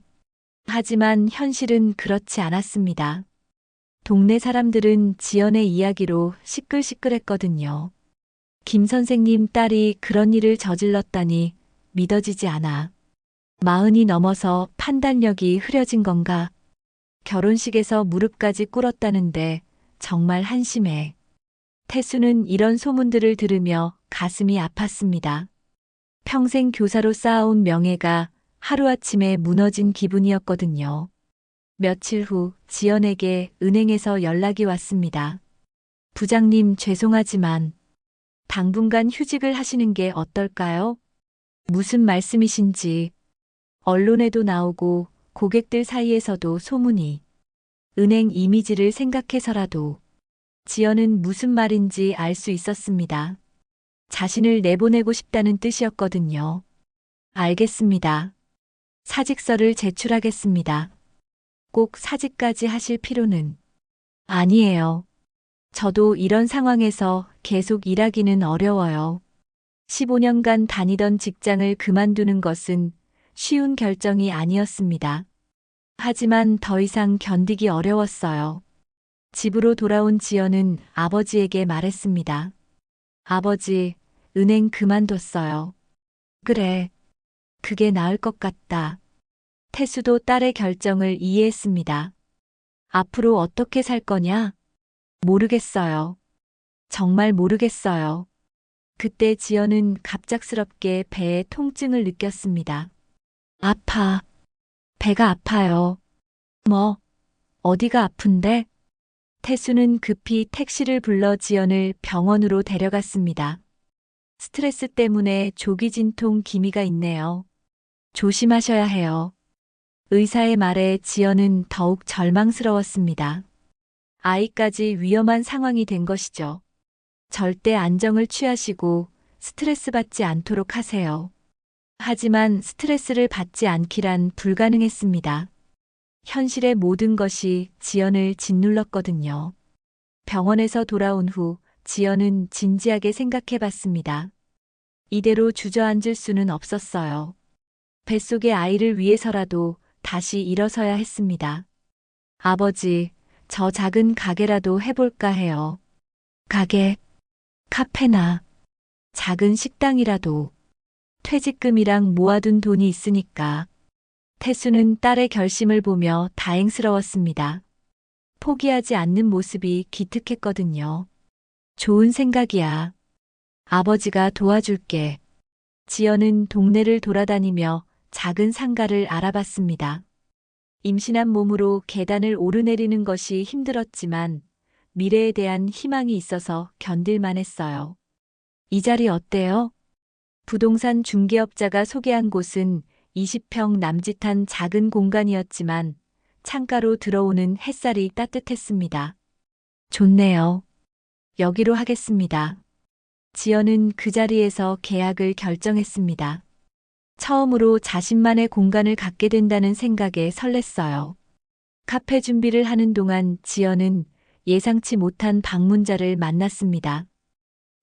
하지만 현실은 그렇지 않았습니다. 동네 사람들은 지연의 이야기로 시끌시끌했거든요. 김 선생님 딸이 그런 일을 저질렀다니 믿어지지 않아. 40이 넘어서 판단력이 흐려진 건가? 결혼식에서 무릎까지 꿇었다는데 정말 한심해. 태수는 이런 소문들을 들으며 가슴이 아팠습니다. 평생 교사로 쌓아온 명예가 하루아침에 무너진 기분이었거든요. 며칠 후 지연에게 은행에서 연락이 왔습니다. 부장님 죄송하지만 당분간 휴직을 하시는 게 어떨까요? 무슨 말씀이신지. 언론에도 나오고 고객들 사이에서도 소문이. 은행 이미지를 생각해서라도. 지연은 무슨 말인지 알 수 있었습니다. 자신을 내보내고 싶다는 뜻이었거든요. 알겠습니다. 사직서를 제출하겠습니다. 꼭 사직까지 하실 필요는 아니에요. 저도 이런 상황에서 계속 일하기는 어려워요. 15년간 다니던 직장을 그만두는 것은 쉬운 결정이 아니었습니다. 하지만 더 이상 견디기 어려웠어요. 집으로 돌아온 지연은 아버지에게 말했습니다. 아버지, 은행 그만뒀어요. 그래. 그게 나을 것 같다. 태수도 딸의 결정을 이해했습니다. 앞으로 어떻게 살 거냐? 모르겠어요. 정말 모르겠어요. 그때 지연은 갑작스럽게 배에 통증을 느꼈습니다. 아파. 배가 아파요. 뭐, 어디가 아픈데? 태수는 급히 택시를 불러 지연을 병원으로 데려갔습니다. 스트레스 때문에 조기진통 기미가 있네요. 조심하셔야 해요. 의사의 말에 지연은 더욱 절망스러웠습니다. 아이까지 위험한 상황이 된 것이죠. 절대 안정을 취하시고 스트레스 받지 않도록 하세요. 하지만 스트레스를 받지 않기란 불가능했습니다. 현실의 모든 것이 지연을 짓눌렀거든요. 병원에서 돌아온 후 지연은 진지하게 생각해 봤습니다. 이대로 주저앉을 수는 없었어요. 뱃속의 아이를 위해서라도 다시 일어서야 했습니다. 아버지, 저 작은 가게라도 해볼까 해요. 가게, 카페나 작은 식당이라도. 퇴직금이랑 모아둔 돈이 있으니까. 태수는 딸의 결심을 보며 다행스러웠습니다. 포기하지 않는 모습이 기특했거든요. 좋은 생각이야. 아버지가 도와줄게. 지연은 동네를 돌아다니며 작은 상가를 알아봤습니다. 임신한 몸으로 계단을 오르내리는 것이 힘들었지만 미래에 대한 희망이 있어서 견딜만 했어요. 이 자리 어때요? 부동산 중개업자가 소개한 곳은 20평 남짓한 작은 공간이었지만 창가로 들어오는 햇살이 따뜻했습니다. 좋네요. 여기로 하겠습니다. 지연은 그 자리에서 계약을 결정했습니다. 처음으로 자신만의 공간을 갖게 된다는 생각에 설렜어요. 카페 준비를 하는 동안 지연은 예상치 못한 방문자를 만났습니다.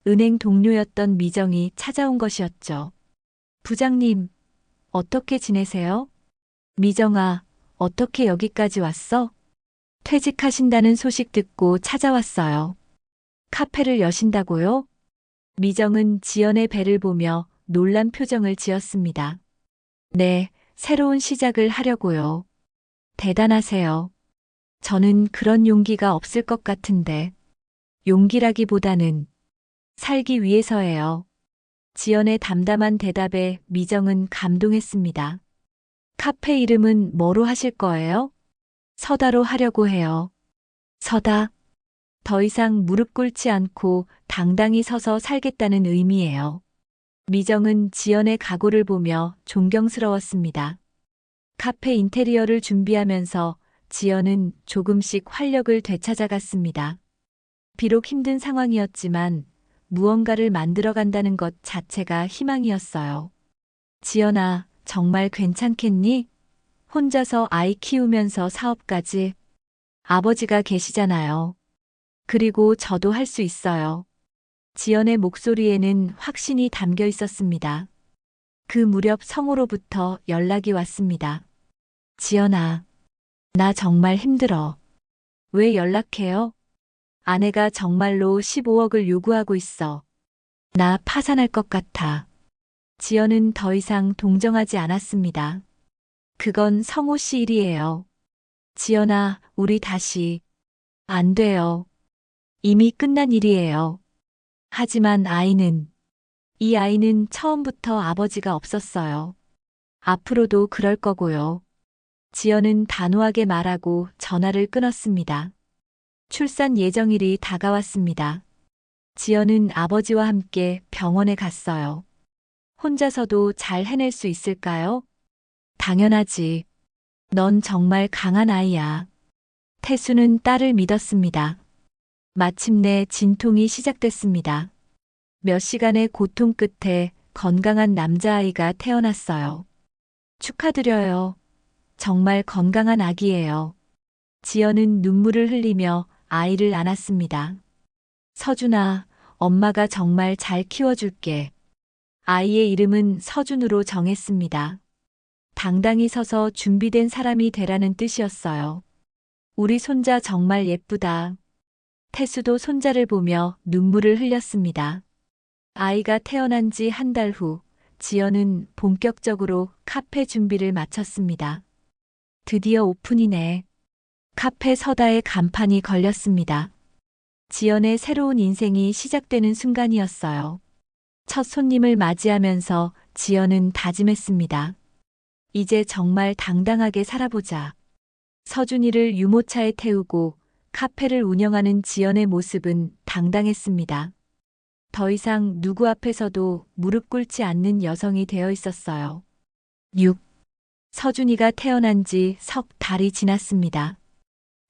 은행 동료였던 미정이 찾아온 것이었죠. 부장님, 어떻게 지내세요? 미정아, 어떻게 여기까지 왔어? 퇴직하신다는 소식 듣고 찾아왔어요. 카페를 여신다고요? 미정은 지연의 배를 보며 놀란 표정을 지었습니다. 네, 새로운 시작을 하려고요. 대단하세요. 저는 그런 용기가 없을 것 같은데. 용기라기보다는 살기 위해서예요. 지연의 담담한 대답에 미정은 감동했습니다. 카페 이름은 뭐로 하실 거예요? 서다로 하려고 해요. 서다. 더 이상 무릎 꿇지 않고 당당히 서서 살겠다는 의미예요. 미정은 지연의 각오를 보며 존경스러웠습니다. 카페 인테리어를 준비하면서 지연은 조금씩 활력을 되찾아갔습니다. 비록 힘든 상황이었지만 무언가를 만들어간다는 것 자체가 희망이었어요. 지연아, 정말 괜찮겠니? 혼자서 아이 키우면서 사업까지. 아버지가 계시잖아요. 그리고 저도 할 수 있어요. 지연의 목소리에는 확신이 담겨 있었습니다. 그 무렵 성호로부터 연락이 왔습니다. 지연아, 나 정말 힘들어. 왜 연락해요? 아내가 정말로 15억을 요구하고 있어. 나 파산할 것 같아. 지연은 더 이상 동정하지 않았습니다. 그건 성호 씨 일이에요. 지연아, 우리 다시. 안 돼요. 이미 끝난 일이에요. 하지만 이 아이는 처음부터 아버지가 없었어요. 앞으로도 그럴 거고요. 지연은 단호하게 말하고 전화를 끊었습니다. 출산 예정일이 다가왔습니다. 지연은 아버지와 함께 병원에 갔어요. 혼자서도 잘 해낼 수 있을까요? 당연하지. 넌 정말 강한 아이야. 태수는 딸을 믿었습니다. 마침내 진통이 시작됐습니다. 몇 시간의 고통 끝에 건강한 남자아이가 태어났어요. 축하드려요. 정말 건강한 아기예요. 지연은 눈물을 흘리며 아이를 안았습니다. 서준아, 엄마가 정말 잘 키워줄게. 아이의 이름은 서준으로 정했습니다. 당당히 서서 준비된 사람이 되라는 뜻이었어요. 우리 손자 정말 예쁘다. 태수도 손자를 보며 눈물을 흘렸습니다. 아이가 태어난 지 한 달 후, 지연은 본격적으로 카페 준비를 마쳤습니다. 드디어 오픈이네. 카페 서다의 간판이 걸렸습니다. 지연의 새로운 인생이 시작되는 순간이었어요. 첫 손님을 맞이하면서 지연은 다짐했습니다. 이제 정말 당당하게 살아보자. 서준이를 유모차에 태우고 카페를 운영하는 지연의 모습은 당당했습니다. 더 이상 누구 앞에서도 무릎 꿇지 않는 여성이 되어 있었어요. 6. 서준이가 태어난 지 석 달이 지났습니다.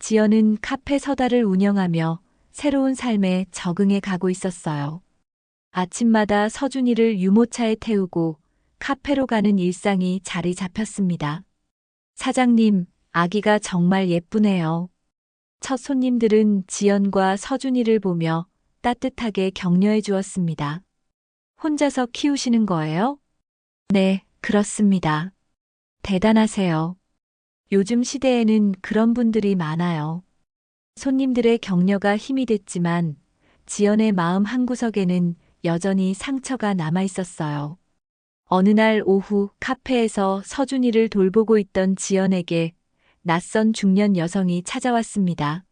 지연은 카페 서다를 운영하며 새로운 삶에 적응해 가고 있었어요. 아침마다 서준이를 유모차에 태우고 카페로 가는 일상이 자리 잡혔습니다. 사장님, 아기가 정말 예쁘네요. 첫 손님들은 지연과 서준이를 보며 따뜻하게 격려해 주었습니다. 혼자서 키우시는 거예요? 네, 그렇습니다. 대단하세요. 요즘 시대에는 그런 분들이 많아요. 손님들의 격려가 힘이 됐지만 지연의 마음 한구석에는 여전히 상처가 남아 있었어요. 어느 날 오후 카페에서 서준이를 돌보고 있던 지연에게 낯선 중년 여성이 찾아왔습니다.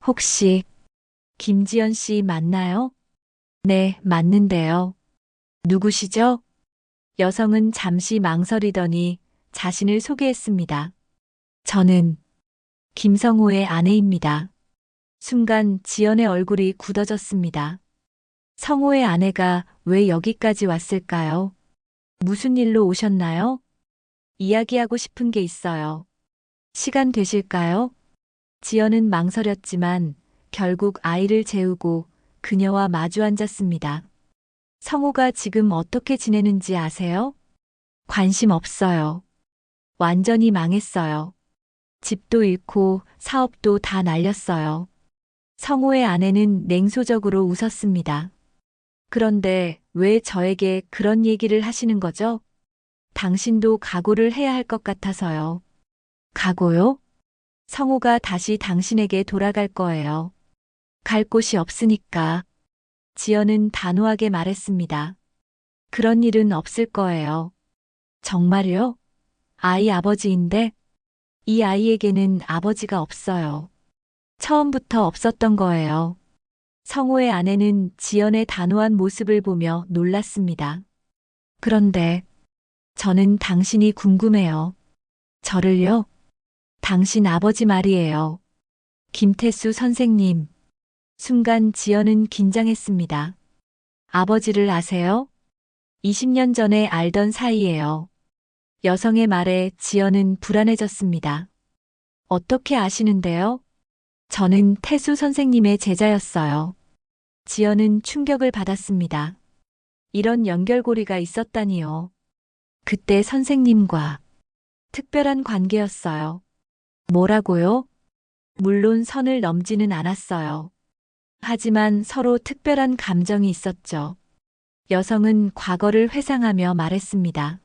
혹시 김지연 씨 맞나요? 네, 맞는데요. 누구시죠? 여성은 잠시 망설이더니 자신을 소개했습니다. 저는 김성호의 아내입니다. 순간 지연의 얼굴이 굳어졌습니다. 성호의 아내가 왜 여기까지 왔을까요? 무슨 일로 오셨나요? 이야기하고 싶은 게 있어요. 시간 되실까요? 지연은 망설였지만 결국 아이를 재우고 그녀와 마주 앉았습니다. 성호가 지금 어떻게 지내는지 아세요? 관심 없어요. 완전히 망했어요. 집도 잃고 사업도 다 날렸어요. 성호의 아내는 냉소적으로 웃었습니다. 그런데 왜 저에게 그런 얘기를 하시는 거죠? 당신도 각오를 해야 할 것 같아서요. 각오요? 성호가 다시 당신에게 돌아갈 거예요. 갈 곳이 없으니까. 지연은 단호하게 말했습니다. 그런 일은 없을 거예요. 정말요? 아이 아버지인데? 이 아이에게는 아버지가 없어요. 처음부터 없었던 거예요. 성호의 아내는 지연의 단호한 모습을 보며 놀랐습니다. 그런데 저는 당신이 궁금해요. 저를요? 당신 아버지 말이에요. 김태수 선생님. 순간 지연은 긴장했습니다. 아버지를 아세요? 20년 전에 알던 사이예요. 여성의 말에 지연은 불안해졌습니다. 어떻게 아시는데요? 저는 태수 선생님의 제자였어요. 지연은 충격을 받았습니다. 이런 연결고리가 있었다니요. 그때 선생님과 특별한 관계였어요. 뭐라고요? 물론 선을 넘지는 않았어요. 하지만 서로 특별한 감정이 있었죠. 여성은 과거를 회상하며 말했습니다.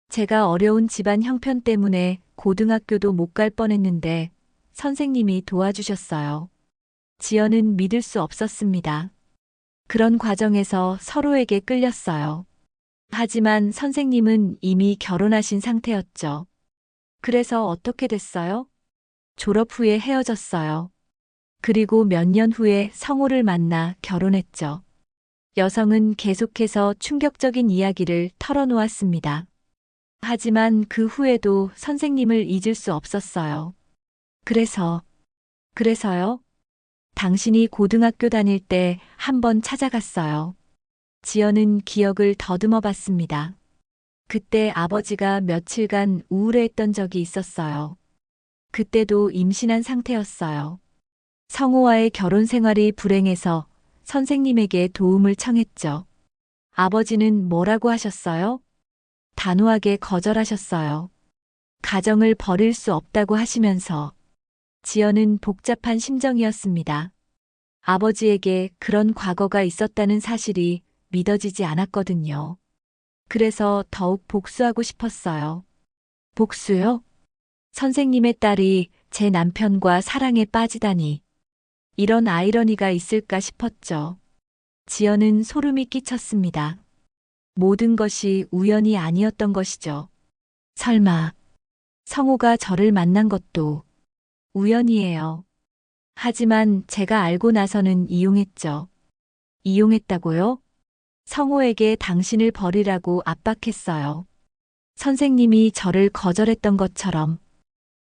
제가 어려운 집안 형편 때문에 고등학교도 못 갈 뻔했는데 선생님이 도와주셨어요. 지연은 믿을 수 없었습니다. 그런 과정에서 서로에게 끌렸어요. 하지만 선생님은 이미 결혼하신 상태였죠. 그래서 어떻게 됐어요? 졸업 후에 헤어졌어요. 그리고 몇 년 후에 성호를 만나 결혼했죠. 여성은 계속해서 충격적인 이야기를 털어놓았습니다. 하지만 그 후에도 선생님을 잊을 수 없었어요. 그래서요? 당신이 고등학교 다닐 때 한 번 찾아갔어요. 지연은 기억을 더듬어 봤습니다. 그때 아버지가 며칠간 우울해했던 적이 있었어요. 그때도 임신한 상태였어요. 성호와의 결혼 생활이 불행해서 선생님에게 도움을 청했죠. 아버지는 뭐라고 하셨어요? 단호하게 거절하셨어요. 가정을 버릴 수 없다고 하시면서. 지연은 복잡한 심정이었습니다. 아버지에게 그런 과거가 있었다는 사실이 믿어지지 않았거든요. 그래서 더욱 복수하고 싶었어요. 복수요? 선생님의 딸이 제 남편과 사랑에 빠지다니. 이런 아이러니가 있을까 싶었죠. 지연은 소름이 끼쳤습니다. 모든 것이 우연이 아니었던 것이죠. 설마 성호가 저를 만난 것도 우연이에요. 하지만 제가 알고 나서는 이용했죠. 이용했다고요? 성호에게 당신을 버리라고 압박했어요. 선생님이 저를 거절했던 것처럼.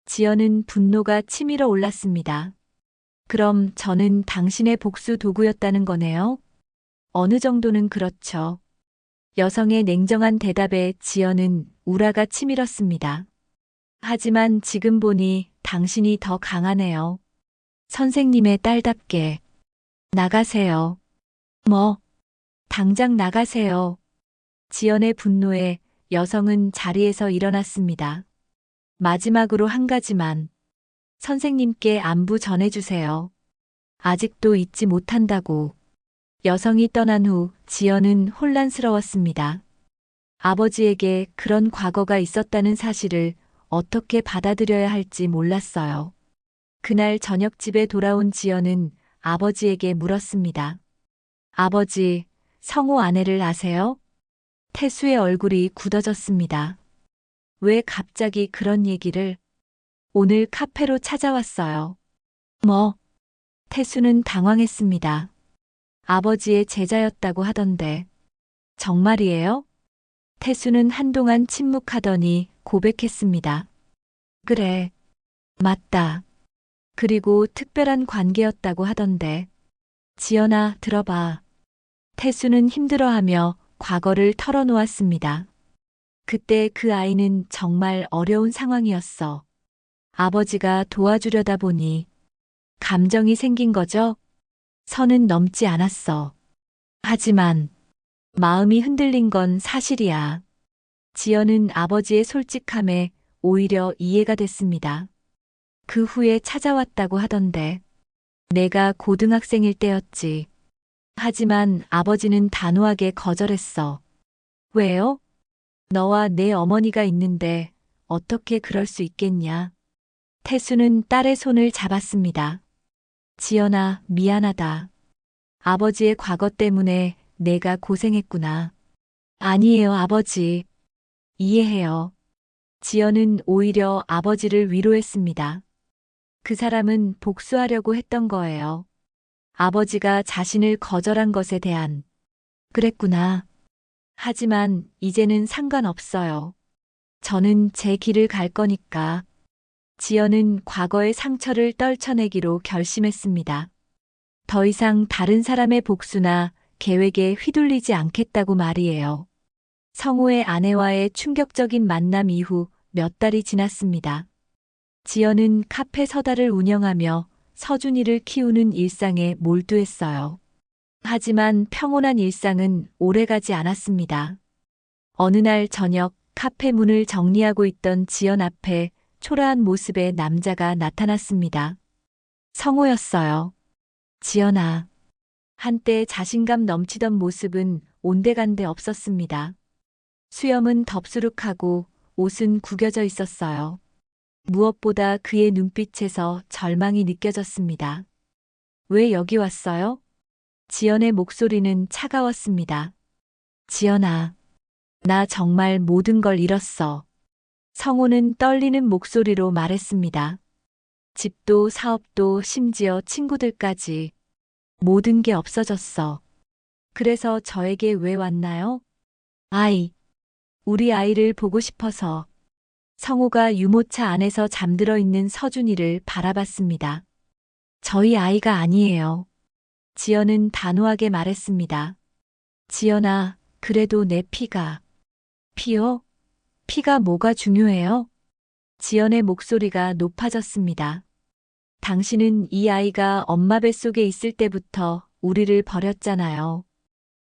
지연은 분노가 치밀어 올랐습니다. 그럼 저는 당신의 복수 도구였다는 거네요? 어느 정도는 그렇죠. 여성의 냉정한 대답에 지연은 우라가 치밀었습니다. 하지만 지금 보니 당신이 더 강하네요. 선생님의 딸답게. 나가세요. 뭐? 당장 나가세요. 지연의 분노에 여성은 자리에서 일어났습니다. 마지막으로 한 가지만. 선생님께 안부 전해주세요. 아직도 잊지 못한다고. 여성이 떠난 후 지연은 혼란스러웠습니다. 아버지에게 그런 과거가 있었다는 사실을 어떻게 받아들여야 할지 몰랐어요. 그날 저녁 집에 돌아온 지연은 아버지에게 물었습니다. 아버지, 성호 아내를 아세요? 태수의 얼굴이 굳어졌습니다. 왜 갑자기 그런 얘기를? 오늘 카페로 찾아왔어요. 뭐? 태수는 당황했습니다. 아버지의 제자였다고 하던데. 정말이에요? 태수는 한동안 침묵하더니 고백했습니다. 그래. 맞다. 그리고 특별한 관계였다고 하던데. 지연아, 들어봐. 태수는 힘들어하며 과거를 털어놓았습니다. 그때 그 아이는 정말 어려운 상황이었어. 아버지가 도와주려다 보니 감정이 생긴 거죠? 선은 넘지 않았어. 하지만 마음이 흔들린 건 사실이야. 지연은 아버지의 솔직함에 오히려 이해가 됐습니다. 그 후에 찾아왔다고 하던데. 내가 고등학생일 때였지. 하지만 아버지는 단호하게 거절했어. 왜요? 너와 내 어머니가 있는데 어떻게 그럴 수 있겠냐? 태수는 딸의 손을 잡았습니다. 지연아, 미안하다. 아버지의 과거 때문에 내가 고생했구나. 아니에요, 아버지. 이해해요. 지연은 오히려 아버지를 위로했습니다. 그 사람은 복수하려고 했던 거예요. 아버지가 자신을 거절한 것에 대한. 그랬구나. 하지만 이제는 상관없어요. 저는 제 길을 갈 거니까. 지연은 과거의 상처를 떨쳐내기로 결심했습니다. 더 이상 다른 사람의 복수나 계획에 휘둘리지 않겠다고 말이에요. 성호의 아내와의 충격적인 만남 이후 몇 달이 지났습니다. 지연은 카페 서다를 운영하며 서준이를 키우는 일상에 몰두했어요. 하지만 평온한 일상은 오래가지 않았습니다. 어느 날 저녁 카페 문을 정리하고 있던 지연 앞에 초라한 모습의 남자가 나타났습니다. 성호였어요. 지연아. 한때 자신감 넘치던 모습은 온데간데 없었습니다. 수염은 덥수룩하고 옷은 구겨져 있었어요. 무엇보다 그의 눈빛에서 절망이 느껴졌습니다. 왜 여기 왔어요? 지연의 목소리는 차가웠습니다. 지연아, 나 정말 모든 걸 잃었어. 성호는 떨리는 목소리로 말했습니다. 집도 사업도 심지어 친구들까지 모든 게 없어졌어. 그래서 저에게 왜 왔나요? 우리 아이를 보고 싶어서. 성호가 유모차 안에서 잠들어 있는 서준이를 바라봤습니다. 저희 아이가 아니에요. 지연은 단호하게 말했습니다. 지연아, 그래도 내 피가. 피요? 피가 뭐가 중요해요? 지연의 목소리가 높아졌습니다. 당신은 이 아이가 엄마 뱃속에 있을 때부터 우리를 버렸잖아요.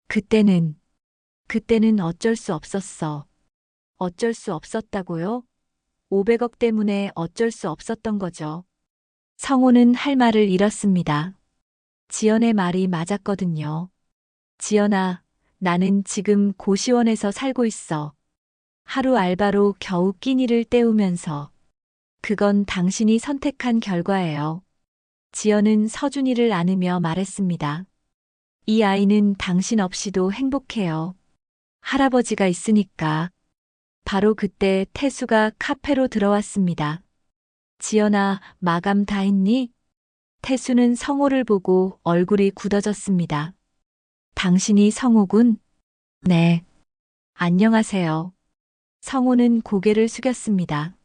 그때는 어쩔 수 없었어. 어쩔 수 없었다고요? 500억 때문에 어쩔 수 없었던 거죠. 성호는 할 말을 잃었습니다. 지연의 말이 맞았거든요. 지연아, 나는 지금 고시원에서 살고 있어. 하루 알바로 겨우 끼니를 때우면서. 그건 당신이 선택한 결과예요. 지연은 서준이를 안으며 말했습니다. 이 아이는 당신 없이도 행복해요. 할아버지가 있으니까. 바로 그때 태수가 카페로 들어왔습니다. 지연아, 마감 다 했니? 태수는 성호를 보고 얼굴이 굳어졌습니다. 당신이 성호군? 네. 안녕하세요. 성호는 고개를 숙였습니다.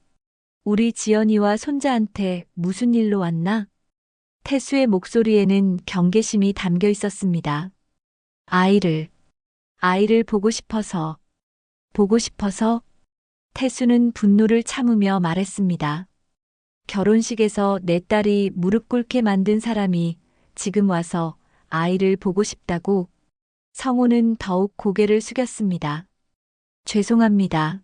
우리 지연이와 손자한테 무슨 일로 왔나? 태수의 목소리에는 경계심이 담겨 있었습니다. 아이를 보고 싶어서. 태수는 분노를 참으며 말했습니다. 결혼식에서 내 딸이 무릎 꿇게 만든 사람이 지금 와서 아이를 보고 싶다고. 성호는 더욱 고개를 숙였습니다. 죄송합니다.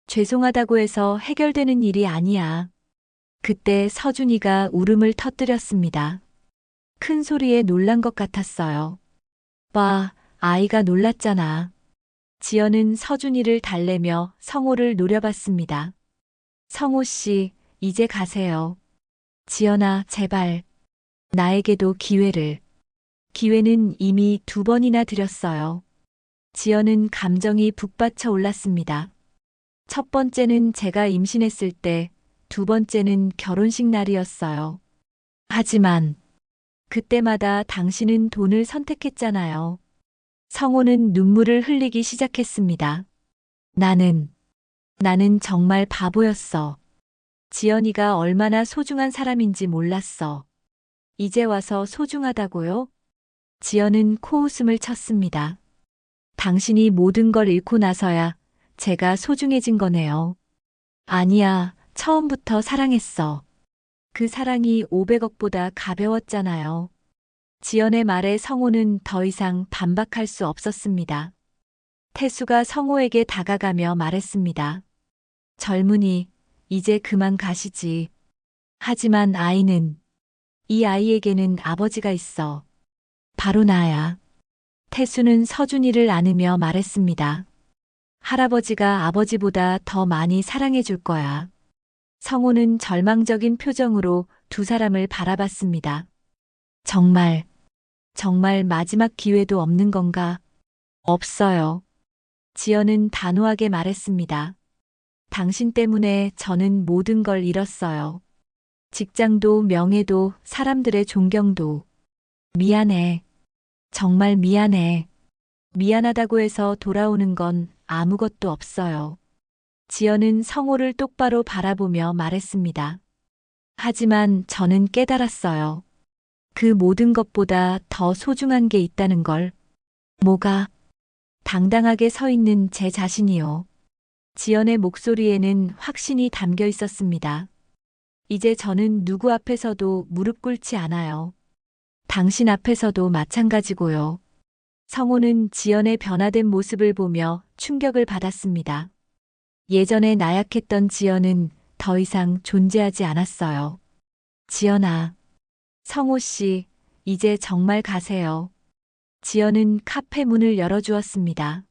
죄송하다고 해서 해결되는 일이 아니야. 그때 서준이가 울음을 터뜨렸습니다. 큰 소리에 놀란 것 같았어요. 아이가 놀랐잖아. 지연은 서준이를 달래며 성호를 노려봤습니다. 성호 씨, 이제 가세요. 지연아, 제발. 나에게도 기회를. 기회는 이미 2번이나 드렸어요. 지연은 감정이 북받쳐 올랐습니다. 첫 번째는 제가 임신했을 때, 2번째는 결혼식 날이었어요. 하지만 그때마다 당신은 돈을 선택했잖아요. 성호는 눈물을 흘리기 시작했습니다. 나는 정말 바보였어. 지연이가 얼마나 소중한 사람인지 몰랐어. 이제 와서 소중하다고요? 지연은 코웃음을 쳤습니다. 당신이 모든 걸 잃고 나서야 제가 소중해진 거네요. 아니야, 처음부터 사랑했어. 그 사랑이 500억보다 가벼웠잖아요. 지연의 말에 성호는 더 이상 반박할 수 없었습니다. 태수가 성호에게 다가가며 말했습니다. 젊은이, 이제 그만 가시지. 하지만 이 아이에게는 아버지가 있어. 바로 나야. 태수는 서준이를 안으며 말했습니다. 할아버지가 아버지보다 더 많이 사랑해 줄 거야. 성호는 절망적인 표정으로 두 사람을 바라봤습니다. 정말 마지막 기회도 없는 건가? 없어요. 지연은 단호하게 말했습니다. 당신 때문에 저는 모든 걸 잃었어요. 직장도 명예도 사람들의 존경도. 미안해. 정말 미안해. 미안하다고 해서 돌아오는 건 아무것도 없어요. 지연은 성호를 똑바로 바라보며 말했습니다. 하지만 저는 깨달았어요. 그 모든 것보다 더 소중한 게 있다는 걸. 뭐가? 당당하게 서 있는 제 자신이요. 지연의 목소리에는 확신이 담겨 있었습니다. 이제 저는 누구 앞에서도 무릎 꿇지 않아요. 당신 앞에서도 마찬가지고요. 성호는 지연의 변화된 모습을 보며 충격을 받았습니다. 예전에 나약했던 지연은 더 이상 존재하지 않았어요. 지연아, 성호 씨, 이제 정말 가세요. 지연은 카페 문을 열어주었습니다.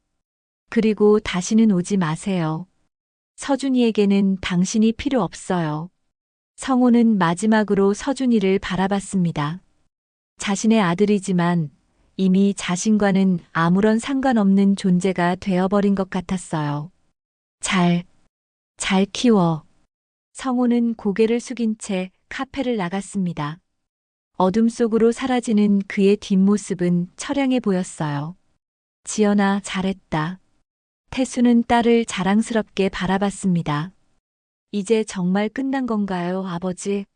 그리고 다시는 오지 마세요. 서준이에게는 당신이 필요 없어요. 성호는 마지막으로 서준이를 바라봤습니다. 자신의 아들이지만 이미 자신과는 아무런 상관없는 존재가 되어버린 것 같았어요. 잘 키워. 성호는 고개를 숙인 채 카페를 나갔습니다. 어둠 속으로 사라지는 그의 뒷모습은 처량해 보였어요. 지연아, 잘했다. 태수는 딸을 자랑스럽게 바라봤습니다. 이제 정말 끝난 건가요, 아버지?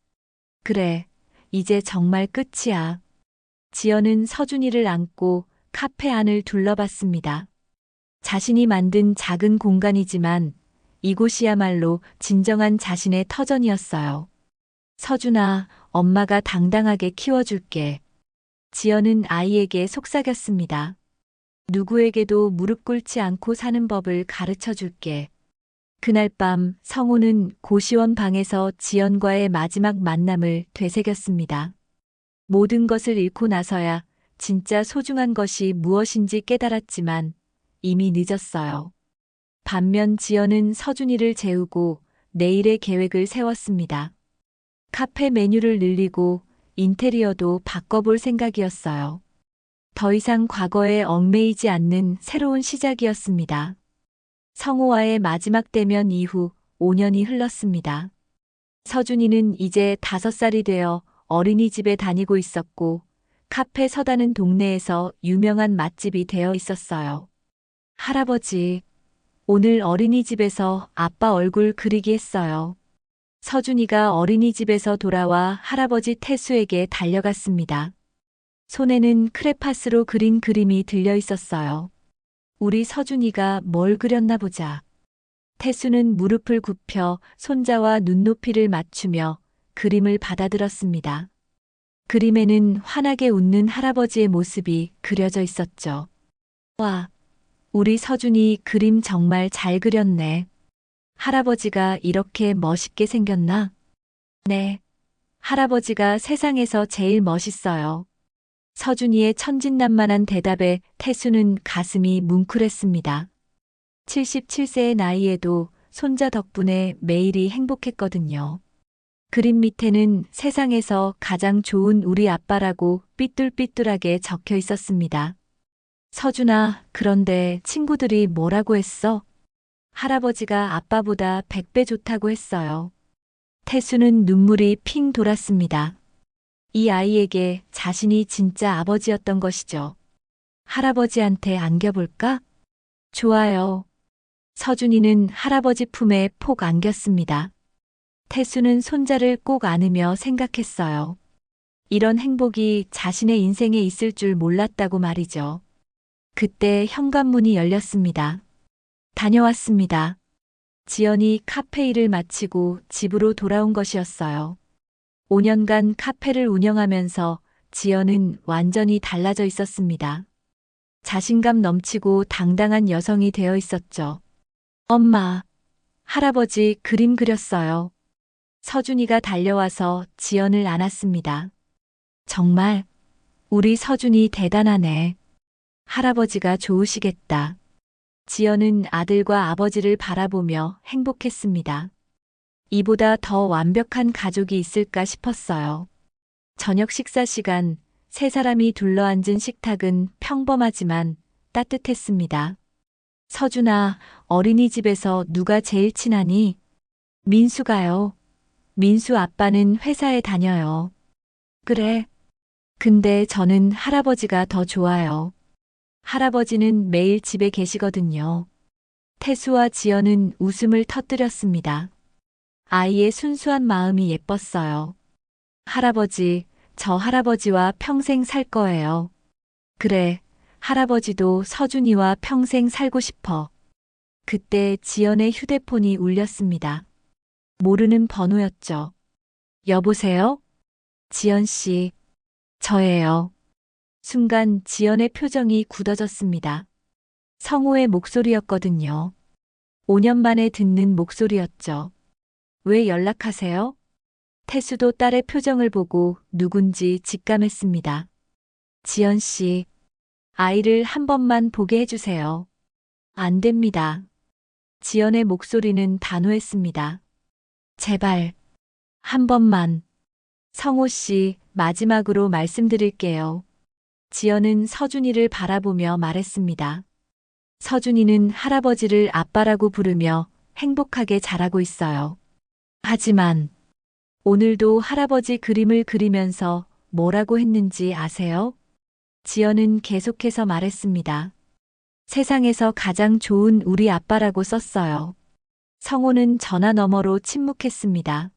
그래, 이제 정말 끝이야. 지연은 서준이를 안고 카페 안을 둘러봤습니다. 자신이 만든 작은 공간이지만 이곳이야말로 진정한 자신의 터전이었어요. 서준아, 엄마가 당당하게 키워줄게. 지연은 아이에게 속삭였습니다. 누구에게도 무릎 꿇지 않고 사는 법을 가르쳐 줄게. 그날 밤 성호는 고시원 방에서 지연과의 마지막 만남을 되새겼습니다. 모든 것을 잃고 나서야 진짜 소중한 것이 무엇인지 깨달았지만 이미 늦었어요. 반면 지연은 서준이를 재우고 내일의 계획을 세웠습니다. 카페 메뉴를 늘리고 인테리어도 바꿔볼 생각이었어요. 더 이상 과거에 얽매이지 않는 새로운 시작이었습니다. 성호와의 마지막 대면 이후 5년이 흘렀습니다. 서준이는 이제 5살이 되어 어린이집에 다니고 있었고 카페 서다는 동네에서 유명한 맛집이 되어 있었어요. 할아버지, 오늘 어린이집에서 아빠 얼굴 그리기 했어요. 서준이가 어린이집에서 돌아와 할아버지 태수에게 달려갔습니다. 손에는 크레파스로 그린 그림이 들려 있었어요. 우리 서준이가 뭘 그렸나 보자. 태수는 무릎을 굽혀 손자와 눈높이를 맞추며 그림을 받아들었습니다. 그림에는 환하게 웃는 할아버지의 모습이 그려져 있었죠. 와, 우리 서준이 그림 정말 잘 그렸네. 할아버지가 이렇게 멋있게 생겼나? 네. 할아버지가 세상에서 제일 멋있어요. 서준이의 천진난만한 대답에 태수는 가슴이 뭉클했습니다. 77세의 나이에도 손자 덕분에 매일이 행복했거든요. 그림 밑에는 세상에서 가장 좋은 우리 아빠라고 삐뚤삐뚤하게 적혀 있었습니다. 서준아, 그런데 친구들이 뭐라고 했어? 할아버지가 아빠보다 100배 좋다고 했어요. 태수는 눈물이 핑 돌았습니다. 이 아이에게 자신이 진짜 아버지였던 것이죠. 할아버지한테 안겨볼까? 좋아요. 서준이는 할아버지 품에 폭 안겼습니다. 태수는 손자를 꼭 안으며 생각했어요. 이런 행복이 자신의 인생에 있을 줄 몰랐다고 말이죠. 그때 현관문이 열렸습니다. 다녀왔습니다. 지연이 카페 일을 마치고 집으로 돌아온 것이었어요. 5년간 카페를 운영하면서 지연은 완전히 달라져 있었습니다. 자신감 넘치고 당당한 여성이 되어 있었죠. 엄마, 할아버지 그림 그렸어요. 서준이가 달려와서 지연을 안았습니다. 정말 우리 서준이 대단하네. 할아버지가 좋으시겠다. 지연은 아들과 아버지를 바라보며 행복했습니다. 이보다 더 완벽한 가족이 있을까 싶었어요. 저녁 식사 시간, 세 사람이 둘러앉은 식탁은 평범하지만 따뜻했습니다. 서준아, 어린이집에서 누가 제일 친하니? 민수가요. 민수 아빠는 회사에 다녀요. 그래. 근데 저는 할아버지가 더 좋아요. 할아버지는 매일 집에 계시거든요. 태수와 지연은 웃음을 터뜨렸습니다. 아이의 순수한 마음이 예뻤어요. 할아버지, 저 할아버지와 평생 살 거예요. 그래, 할아버지도 서준이와 평생 살고 싶어. 그때 지연의 휴대폰이 울렸습니다. 모르는 번호였죠. 여보세요? 지연 씨, 저예요. 순간 지연의 표정이 굳어졌습니다. 성호의 목소리였거든요. 5년 만에 듣는 목소리였죠. 왜 연락하세요? 태수도 딸의 표정을 보고 누군지 직감했습니다. 지연 씨, 아이를 한 번만 보게 해주세요. 안 됩니다. 지연의 목소리는 단호했습니다. 제발, 한 번만. 성호 씨, 마지막으로 말씀드릴게요. 지연은 서준이를 바라보며 말했습니다. 서준이는 할아버지를 아빠라고 부르며 행복하게 자라고 있어요. 하지만 오늘도 할아버지 그림을 그리면서 뭐라고 했는지 아세요? 지연은 계속해서 말했습니다. 세상에서 가장 좋은 우리 아빠라고 썼어요. 성호는 전화 너머로 침묵했습니다.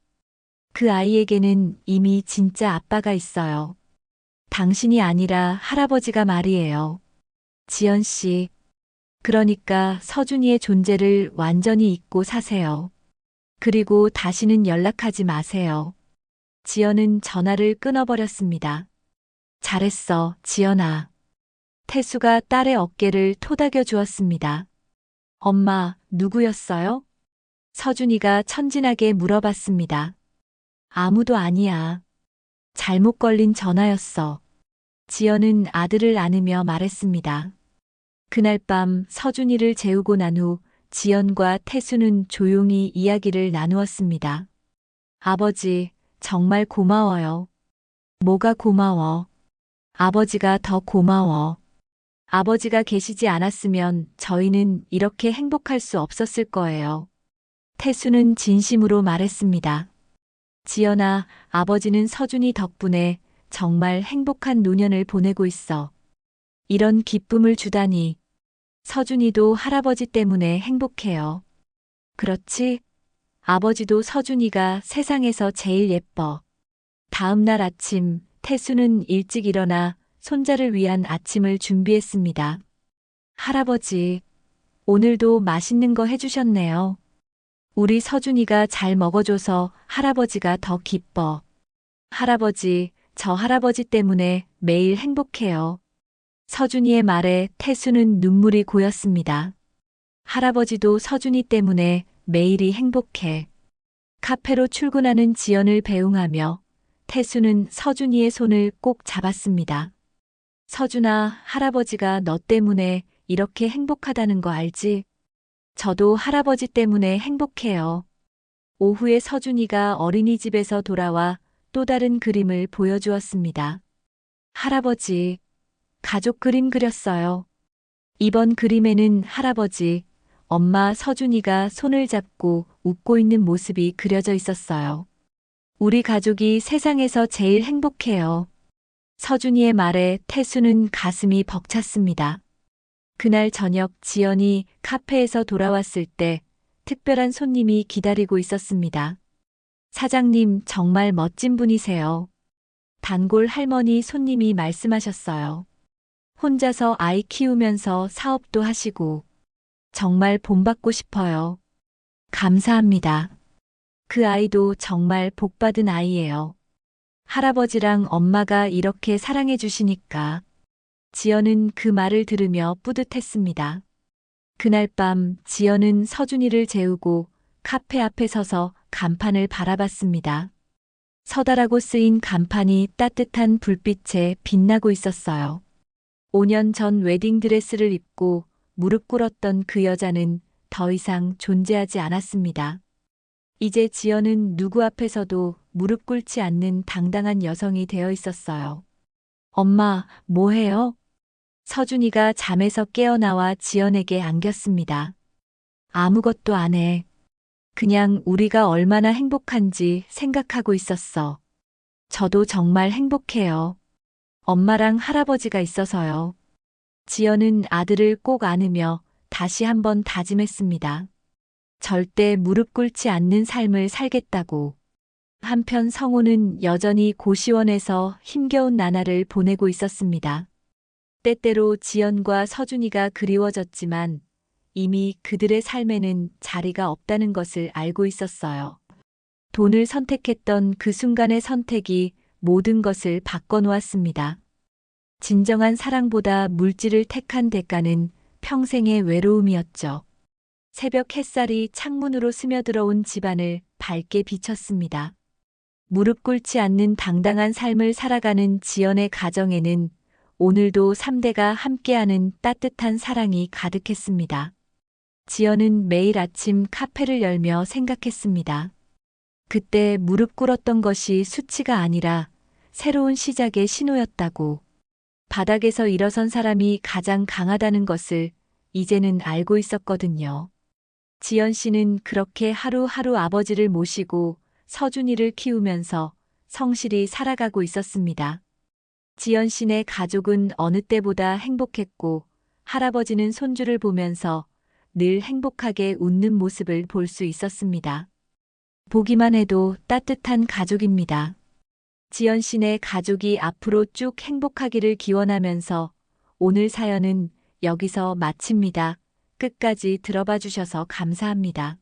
그 아이에게는 이미 진짜 아빠가 있어요. 당신이 아니라 할아버지가 말이에요. 지연 씨, 그러니까 서준이의 존재를 완전히 잊고 사세요. 그리고 다시는 연락하지 마세요. 지연은 전화를 끊어버렸습니다. 잘했어, 지연아. 태수가 딸의 어깨를 토닥여 주었습니다. 엄마, 누구였어요? 서준이가 천진하게 물어봤습니다. 아무도 아니야. 잘못 걸린 전화였어. 지연은 아들을 안으며 말했습니다. 그날 밤 서준이를 재우고 난 후 지연과 태수는 조용히 이야기를 나누었습니다. 아버지, 정말 고마워요. 뭐가 고마워? 아버지가 더 고마워. 아버지가 계시지 않았으면 저희는 이렇게 행복할 수 없었을 거예요. 태수는 진심으로 말했습니다. 지연아, 아버지는 서준이 덕분에 정말 행복한 노년을 보내고 있어. 이런 기쁨을 주다니. 서준이도 할아버지 때문에 행복해요. 그렇지? 아버지도 서준이가 세상에서 제일 예뻐. 다음 날 아침, 태수는 일찍 일어나 손자를 위한 아침을 준비했습니다. 할아버지, 오늘도 맛있는 거 해주셨네요. 우리 서준이가 잘 먹어줘서 할아버지가 더 기뻐. 할아버지, 저 할아버지 때문에 매일 행복해요. 서준이의 말에 태수는 눈물이 고였습니다. 할아버지도 서준이 때문에 매일이 행복해. 카페로 출근하는 지연을 배웅하며 태수는 서준이의 손을 꼭 잡았습니다. 서준아, 할아버지가 너 때문에 이렇게 행복하다는 거 알지? 저도 할아버지 때문에 행복해요. 오후에 서준이가 어린이집에서 돌아와 또 다른 그림을 보여주었습니다. 할아버지, 가족 그림 그렸어요. 이번 그림에는 할아버지, 엄마 서준이가 손을 잡고 웃고 있는 모습이 그려져 있었어요. 우리 가족이 세상에서 제일 행복해요. 서준이의 말에 태수는 가슴이 벅찼습니다. 그날 저녁 지연이 카페에서 돌아왔을 때 특별한 손님이 기다리고 있었습니다. 사장님, 정말 멋진 분이세요. 단골 할머니 손님이 말씀하셨어요. 혼자서 아이 키우면서 사업도 하시고 정말 본받고 싶어요. 감사합니다. 그 아이도 정말 복받은 아이예요. 할아버지랑 엄마가 이렇게 사랑해 주시니까. 지연은 그 말을 들으며 뿌듯했습니다. 그날 밤 지연은 서준이를 재우고 카페 앞에 서서 간판을 바라봤습니다. 서다라고 쓰인 간판이 따뜻한 불빛에 빛나고 있었어요. 5년 전 웨딩드레스를 입고 무릎 꿇었던 그 여자는 더 이상 존재하지 않았습니다. 이제 지연은 누구 앞에서도 무릎 꿇지 않는 당당한 여성이 되어 있었어요. 엄마, 뭐해요? 서준이가 잠에서 깨어나와 지연에게 안겼습니다. 아무것도 안 해. 그냥 우리가 얼마나 행복한지 생각하고 있었어. 저도 정말 행복해요. 엄마랑 할아버지가 있어서요. 지연은 아들을 꼭 안으며 다시 한번 다짐했습니다. 절대 무릎 꿇지 않는 삶을 살겠다고. 한편 성호는 여전히 고시원에서 힘겨운 나날을 보내고 있었습니다. 때때로 지연과 서준이가 그리워졌지만 이미 그들의 삶에는 자리가 없다는 것을 알고 있었어요. 돈을 선택했던 그 순간의 선택이 모든 것을 바꿔놓았습니다. 진정한 사랑보다 물질을 택한 대가는 평생의 외로움이었죠. 새벽 햇살이 창문으로 스며들어온 집안을 밝게 비쳤습니다. 무릎 꿇지 않는 당당한 삶을 살아가는 지연의 가정에는 오늘도 3대가 함께하는 따뜻한 사랑이 가득했습니다. 지연은 매일 아침 카페를 열며 생각했습니다. 그때 무릎 꿇었던 것이 수치가 아니라 새로운 시작의 신호였다고. 바닥에서 일어선 사람이 가장 강하다는 것을 이제는 알고 있었거든요. 지연 씨는 그렇게 하루하루 아버지를 모시고 서준이를 키우면서 성실히 살아가고 있었습니다. 지연 씨네 가족은 어느 때보다 행복했고 할아버지는 손주를 보면서 늘 행복하게 웃는 모습을 볼 수 있었습니다. 보기만 해도 따뜻한 가족입니다. 지연 씨네 가족이 앞으로 쭉 행복하기를 기원하면서 오늘 사연은 여기서 마칩니다. 끝까지 들어봐 주셔서 감사합니다.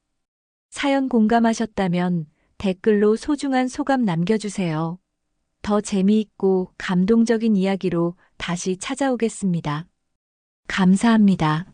사연 공감하셨다면 댓글로 소중한 소감 남겨주세요. 더 재미있고 감동적인 이야기로 다시 찾아오겠습니다. 감사합니다.